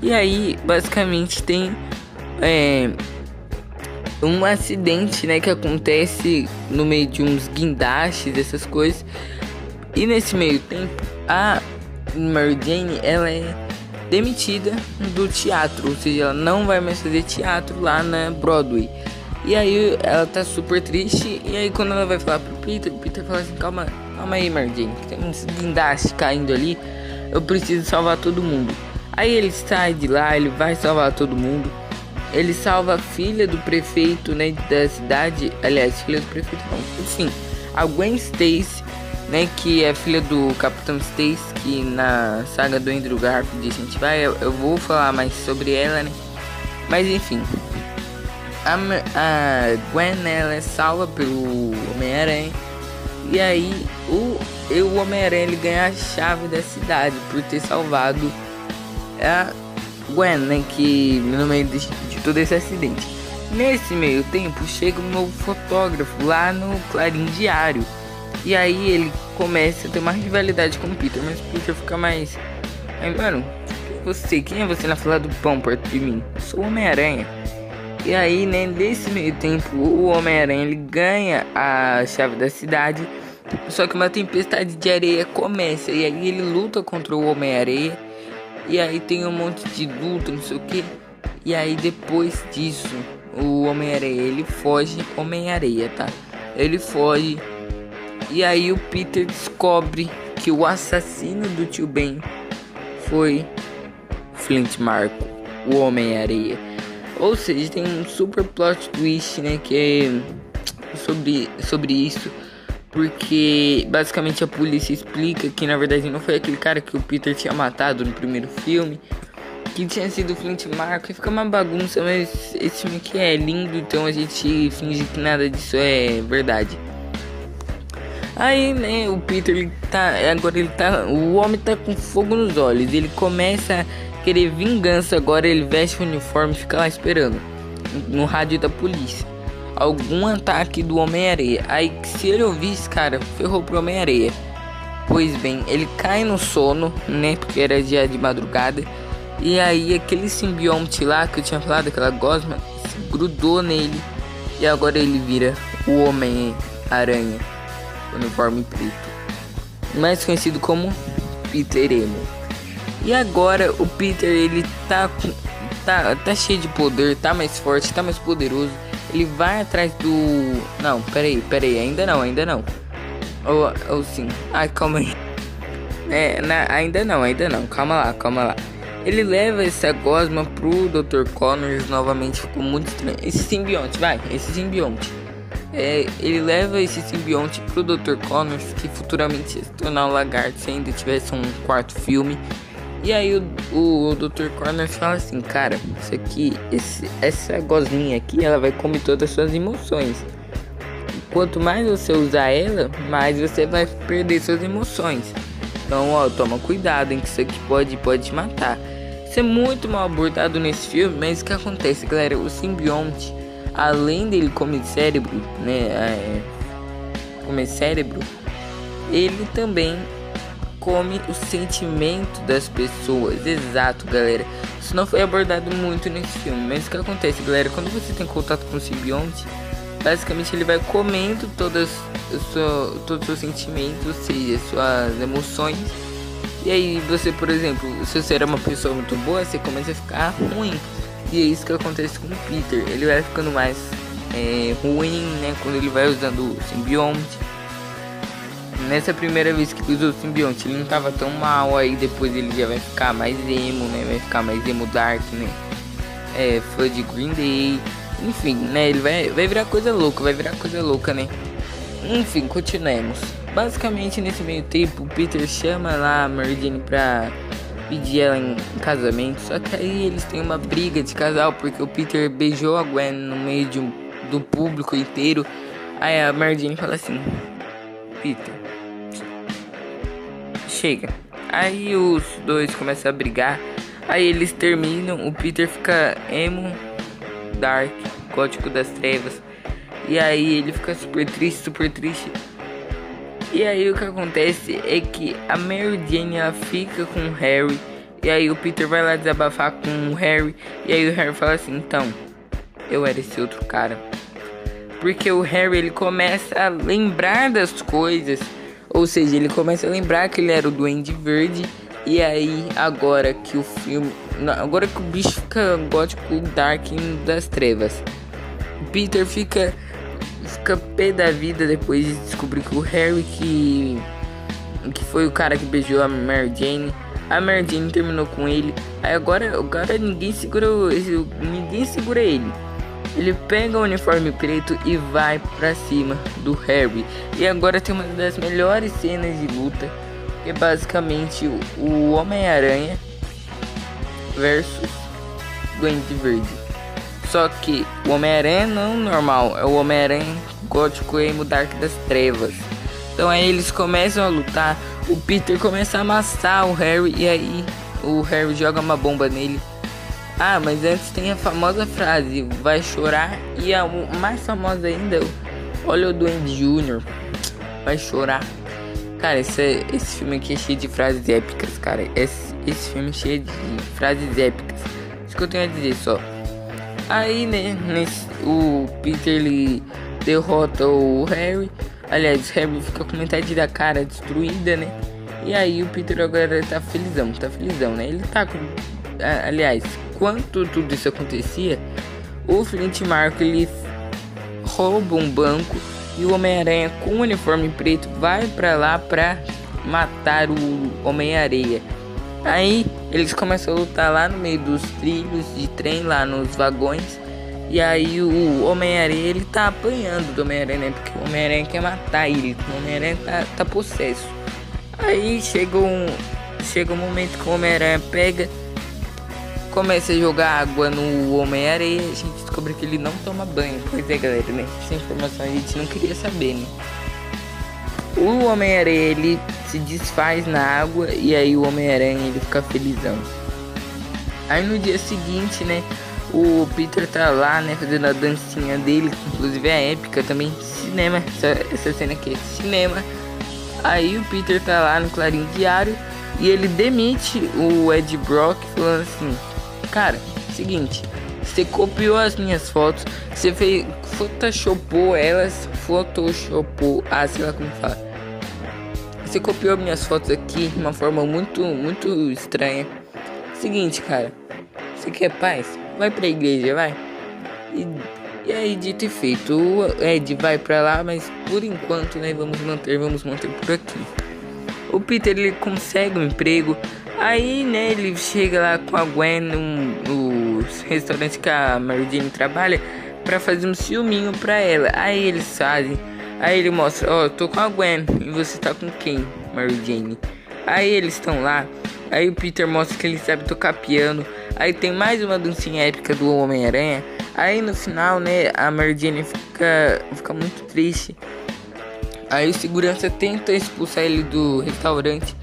[SPEAKER 1] E aí basicamente tem um acidente, né, que acontece no meio de uns guindastes, essas coisas. E nesse meio tempo a Mary Jane ela é demitida do teatro, ou seja, ela não vai mais fazer teatro lá na Broadway. E aí ela tá super triste. E aí quando ela vai falar pro Peter, o Peter fala assim: calma aí, Mary Jane, tem uns guindastes caindo ali, eu preciso salvar todo mundo. Aí ele sai de lá, ele vai salvar todo mundo. Ele salva a filha do prefeito, né, da cidade. Aliás, filha do prefeito não, enfim, a Gwen Stacy, né, que é filha do Capitão Stacy, que na saga do Andrew Garfield a gente eu vou falar mais sobre ela, né. Mas enfim, a Gwen, ela é salva pelo Homem-Aranha. E aí o Homem-Aranha ele ganha a chave da cidade por ter salvado a Gwen, né, que no meio de todo esse acidente. Nesse meio tempo chega um novo fotógrafo lá no Clarim Diário. E aí ele começa a ter uma rivalidade com o Peter, mas o Peter fica mais: aí, mano, quem é você na fila do pão perto de mim? Eu sou o Homem-Aranha. E aí, né, nesse meio tempo, o Homem-Aranha ele ganha a chave da cidade. Só que uma tempestade de areia começa. E aí ele luta contra o Homem-Aranha. E aí tem um monte de luta, não sei o que. E aí depois disso, o Homem-Aranha ele foge. Homem-Aranha, tá? Ele foge. E aí o Peter descobre que o assassino do tio Ben foi Flint Marko, o Homem-Aranha. Ou seja, tem um super plot twist, né, que é sobre isso. Porque basicamente a polícia explica que na verdade não foi aquele cara que o Peter tinha matado no primeiro filme, que tinha sido o Flint Marko. E fica uma bagunça, mas esse filme aqui é lindo, então a gente finge que nada disso é verdade. Aí, né, o Peter, o homem tá com fogo nos olhos. Ele começa a querer vingança. Agora ele veste o uniforme e fica lá esperando no rádio da polícia algum ataque do Homem-Areia. Aí, se ele ouvisse, cara, ferrou pro Homem-Areia. Pois bem, ele cai no sono, né, porque era dia de madrugada. E aí aquele simbionte lá que eu tinha falado, aquela gosma, se grudou nele. E agora ele vira o Homem-Aranha, uniforme preto, mais conhecido como Peter Emo. E agora o Peter, ele tá cheio de poder, tá mais forte, tá mais poderoso. Ele vai atrás do... Não, peraí, ainda não. Ou sim, ai, calma aí. Ainda não, calma lá. Ele leva essa gosma pro Dr. Connors novamente, ficou muito estranho. Esse simbionte. Ele leva esse simbionte pro Dr. Connors, que futuramente ia se tornar um lagarto se ainda tivesse um quarto filme. E aí o Dr. Connors fala assim, cara, isso aqui, essa gosminha aqui, ela vai comer todas as suas emoções. Quanto mais você usar ela, mais você vai perder suas emoções. Então, ó, toma cuidado, hein, que isso aqui pode te matar. Isso é muito mal abordado nesse filme, mas o que acontece, galera? O simbionte, além dele comer cérebro, né, ele também come o sentimento das pessoas. Exato, galera. Isso não foi abordado muito nesse filme, mas o que acontece, galera? Quando você tem contato com o simbionte, basicamente ele vai comendo todos os seus sentimentos, ou seja, suas emoções. E aí você, por exemplo, se você era uma pessoa muito boa, você começa a ficar ruim. E é isso que acontece com o Peter. Ele vai ficando mais ruim, né, quando ele vai usando o simbionte. Nessa primeira vez que ele usou o simbionte, ele não tava tão mal. Aí depois ele já vai ficar mais emo, né, vai ficar mais emo dark, né, fã de Green Day. Enfim, né, ele vai virar coisa louca, né. Enfim, continuemos. Basicamente, nesse meio tempo, o Peter chama lá a Mary Jane pra pedir ela em casamento. Só que aí eles têm uma briga de casal, porque o Peter beijou a Gwen no meio do público inteiro. Aí a Mary Jane fala assim, Peter, chega. Aí os dois começam a brigar. Aí eles terminam, o Peter fica emo, dark, gótico das trevas. E aí ele fica super triste. E aí o que acontece é que a Mary Jane, ela fica com o Harry. E aí o Peter vai lá desabafar com o Harry. E aí o Harry fala assim, então, eu era esse outro cara. Porque o Harry, ele começa a lembrar das coisas. Ou seja, ele começa a lembrar que ele era o Duende Verde. E aí agora que o filme... Agora que o bicho fica gótico, dark das trevas, o Peter fica pé da vida depois de descobrir que o Harry que foi o cara que beijou a Mary Jane. A Mary Jane terminou com ele. Aí agora ninguém segura ele. Ele pega o uniforme preto e vai pra cima do Harry. E agora tem uma das melhores cenas de luta, que é basicamente o Homem-Aranha versus Duende Verde. Só que o Homem-Aranha não normal, é o Homem-Aranha gótico emo dark das trevas. Então aí eles começam a lutar, o Peter começa a amassar o Harry. E aí o Harry joga uma bomba nele. Ah, mas antes tem a famosa frase, vai chorar. E a mais famosa ainda, olha o Duende Jr., vai chorar. Cara, esse filme aqui é cheio de frases épicas, cara. Esse filme é cheio de frases épicas. Isso que eu tenho a dizer só. Aí, né, o Peter, ele derrota o Harry. Aliás, o Harry fica com metade da cara destruída, né? E aí o Peter agora tá felizão, né? Ele tá com... Aliás, enquanto tudo isso acontecia, o Flint Marko, ele rouba um banco. E o Homem-Aranha com o uniforme preto vai pra lá pra matar o Homem-Areia. Aí eles começam a lutar lá no meio dos trilhos de trem, lá nos vagões. E aí o Homem-Aranha, ele tá apanhando do Homem-Aranha, né? Porque o Homem-Aranha quer matar ele. O Homem-Aranha tá possesso. Aí chega um momento que o Homem-Aranha começa a jogar água no Homem-Aranha. A gente descobre que ele não toma banho. Pois é, galera, né? Essa informação a gente não queria saber, né? O Homem-Aranha ele se desfaz na água e aí o Homem-Aranha ele fica felizão. Aí no dia seguinte, né, o Peter tá lá, né, fazendo a dancinha dele, que inclusive é épica também, cinema, essa cena aqui é cinema. Aí o Peter tá lá no Clarim Diário e ele demite o Ed Brock falando assim: cara, seguinte, você copiou as minhas fotos, você fez, photoshopou elas, sei lá como fala. Você copiou minhas fotos aqui de uma forma muito estranha. Seguinte, cara, você quer paz? Vai pra igreja, vai. E aí, dito e feito, o Ed vai pra lá, mas por enquanto, né, vamos manter por aqui. O Peter, ele consegue um emprego. Aí, né, ele chega lá com a Gwen no restaurante que a Mary Jane trabalha pra fazer um ciúminho pra ela. Aí eles fazem. Aí ele mostra: ó, tô com a Gwen. E você tá com quem, Mary Jane? Aí eles estão lá. Aí o Peter mostra que ele sabe tocar piano. Aí tem mais uma dancinha épica do Homem-Aranha. Aí no final, né, a Mary Jane fica muito triste. Aí o segurança tenta expulsar ele do restaurante.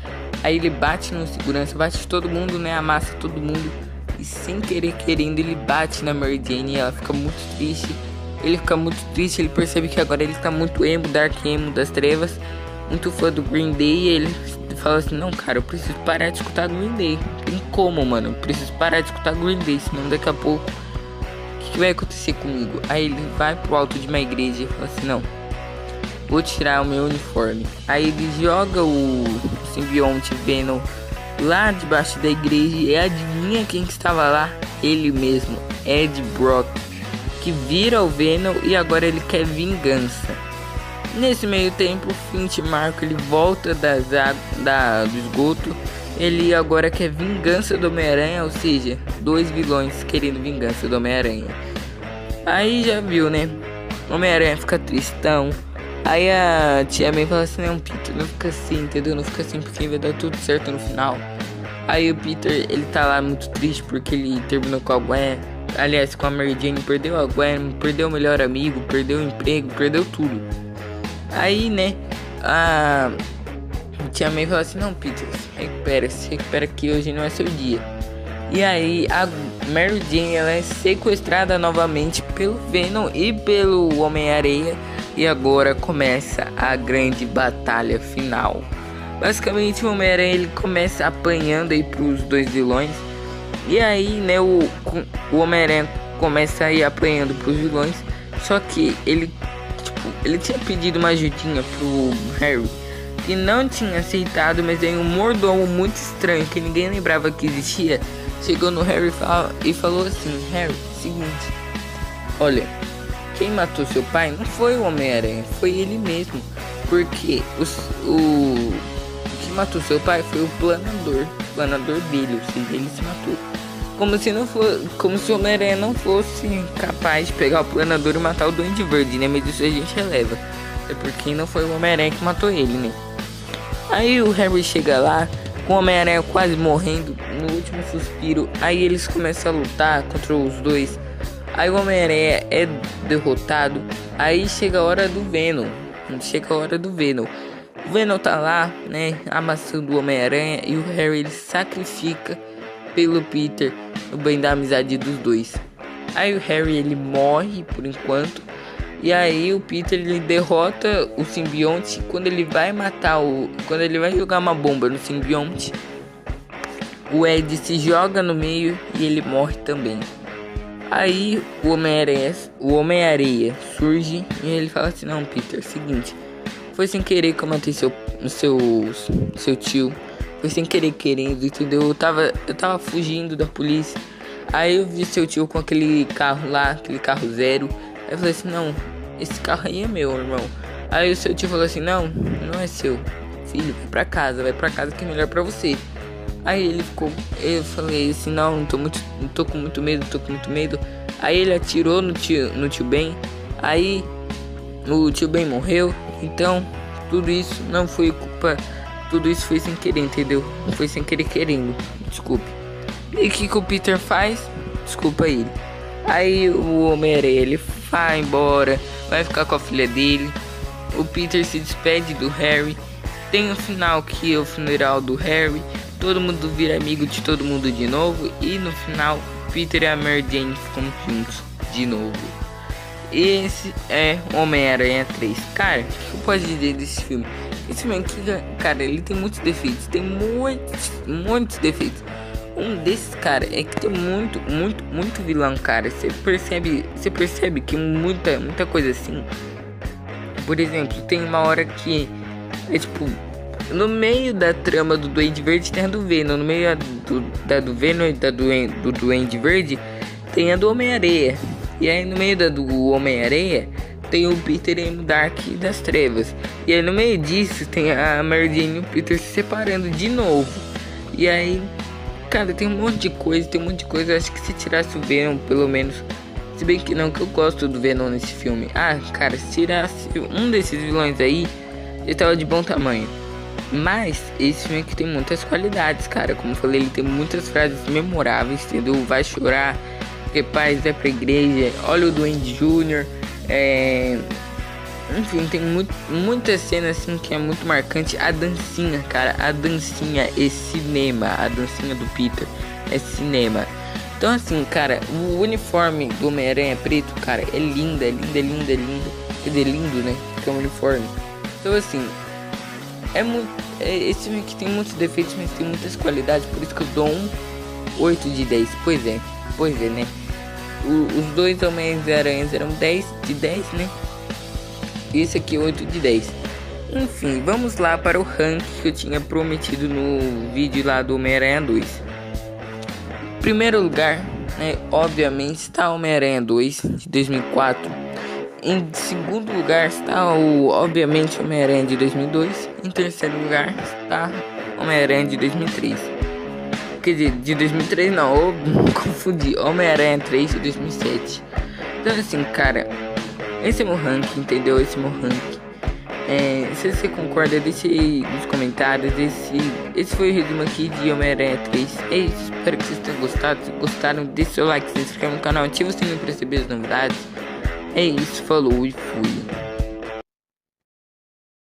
[SPEAKER 1] Aí ele bate no segurança, bate todo mundo, né, amassa todo mundo. E sem querer querendo, ele bate na Mary Jane e ela fica muito triste. Ele fica muito triste, ele percebe que agora ele tá muito emo, dark emo das trevas. Muito fã do Green Day e ele fala assim: não, cara, eu preciso parar de escutar Green Day. Tem como, mano, eu preciso parar de escutar Green Day, senão daqui a pouco o que vai acontecer comigo? Aí ele vai pro alto de uma igreja e fala assim: não, vou tirar o meu uniforme. Aí ele joga o simbionte Venom lá debaixo da igreja e adivinha quem que estava lá? Ele mesmo, Ed Brock, que vira o Venom e agora ele quer vingança. Nesse meio tempo, o Flint Marko ele volta do esgoto. Ele agora quer vingança do Homem-Aranha, ou seja, dois vilões querendo vingança do Homem-Aranha. Aí já viu, né? O Homem-Aranha fica tristão. Aí a tia May fala assim: não, Peter, não fica assim, entendeu? Não fica assim porque vai dar tudo certo no final. Aí o Peter, ele tá lá muito triste porque ele terminou com a Gwen. Aliás, com a Mary Jane, perdeu a Gwen, perdeu o melhor amigo, perdeu o emprego, perdeu tudo. Aí, né, a tia May fala assim: não, Peter, se recupera que hoje não é seu dia. E aí a Mary Jane, ela é sequestrada novamente pelo Venom e pelo Homem-Aranha. E agora começa a grande batalha final. Basicamente o Homem-Aranha ele começa apanhando aí pros dois vilões. E aí, né, o Homem-Aranha começa a ir apanhando pros vilões. Só que ele tinha pedido uma ajudinha pro Harry, que não tinha aceitado, mas aí um mordomo muito estranho, que ninguém lembrava que existia, chegou no Harry e falou assim: Harry, seguinte, olha, quem matou seu pai não foi o Homem-Aranha, foi ele mesmo. Porque o que matou seu pai foi o planador dele, ou seja, ele se matou. Como se o Homem-Aranha não fosse capaz de pegar o planador e matar o Duende Verde, né? Mas isso a gente releva. É porque não foi o Homem-Aranha que matou ele, né? Aí o Harry chega lá, com o Homem-Aranha quase morrendo, no último suspiro. Aí eles começam a lutar contra os dois. Aí o Homem-Aranha é derrotado. Aí chega a hora do Venom. O Venom tá lá, né, amassando o Homem-Aranha. E o Harry ele sacrifica pelo Peter, no bem da amizade dos dois. Aí o Harry ele morre por enquanto. E aí o Peter ele derrota o simbionte. Quando ele vai jogar uma bomba no simbionte, o Ed se joga no meio e ele morre também. Aí o Homem-Aranha surge e ele fala assim: não, Peter, seguinte, foi sem querer que eu matei seu tio. Foi sem querer querendo, entendeu? Eu tava fugindo da polícia. Aí eu vi seu tio com aquele carro lá, aquele carro zero. Aí eu falei assim: não, esse carro aí é meu, irmão. Aí o seu tio falou assim: não é seu, filho, vai pra casa que é melhor pra você. Aí eu falei assim: não tô com muito medo. Aí ele atirou no tio Ben. Aí o tio Ben morreu. Então tudo isso não foi culpa. Tudo isso foi sem querer, entendeu? Foi sem querer querendo. Desculpe. E o que o Peter faz? Desculpa ele. Aí o Homem-Aranha ele vai embora, vai ficar com a filha dele.
[SPEAKER 2] o Peter se despede do Harry. Tem o final que é o funeral do Harry. Todo mundo vira amigo de todo mundo de novo. E no final, Peter e a Mary Jane ficam juntos de novo. Esse é Homem-Aranha 3. Cara, o que eu posso dizer desse filme? Esse filme aqui, cara, ele tem muitos defeitos. Tem muitos defeitos. Um desses, cara, é que tem muito vilão, cara. Você percebe que muita coisa assim. Por exemplo, tem uma hora que é tipo, no meio da trama do Duende Verde tem a do Venom. No meio da do Venom e da do Duende Verde tem a do Homem-Aranha. E aí no meio da do Homem-Aranha tem o Peter e o Dark das Trevas. E aí no meio disso tem a Mary Jane e o Peter se separando de novo. E aí, cara, tem um monte de coisa. Eu acho que se tirasse o Venom, pelo menos. Se bem que não, que eu gosto do Venom nesse filme. Ah, cara, se tirasse um desses vilões aí, ele tava de bom tamanho. Mas esse filme aqui tem muitas qualidades, cara. Como eu falei, ele tem muitas frases memoráveis, entendeu? Vai chorar, porque paz vai pra igreja. Olha o Duende Jr. Enfim, tem muitas cenas assim que é muito marcante. A dancinha, cara, a dancinha é cinema. A dancinha do Peter é cinema. Então assim, cara, o uniforme do Homem-Aranha preto, cara, é lindo. Quer dizer, lindo, né? Porque é um uniforme. Então assim, esse filme aqui tem muitos defeitos, mas tem muitas qualidades. Por isso que eu dou um 8 de 10. Pois é, né? Os dois Homens-Aranhas eram 10 de 10, né? E esse aqui é 8 de 10. Enfim, vamos lá para o ranking que eu tinha prometido no vídeo lá do Homem-Aranha 2. Primeiro lugar, né, obviamente, está Homem-Aranha 2 de 2004. Em segundo lugar está obviamente, Homem-Aranha de 2002. Em terceiro lugar está Homem-Aranha de 2003. Quer dizer, de 2003 não, eu confundi. Homem-Aranha 3 de 2007. Então assim, cara, esse é meu ranking, entendeu? Esse é meu ranking. Se você concorda, deixa aí nos comentários. Esse foi o resumo aqui de Homem-Aranha 3. É isso, espero que vocês tenham gostado. Se gostaram, deixa seu like, se inscreve no canal, ativa o sininho para receber as novidades. É isso, falou e fui.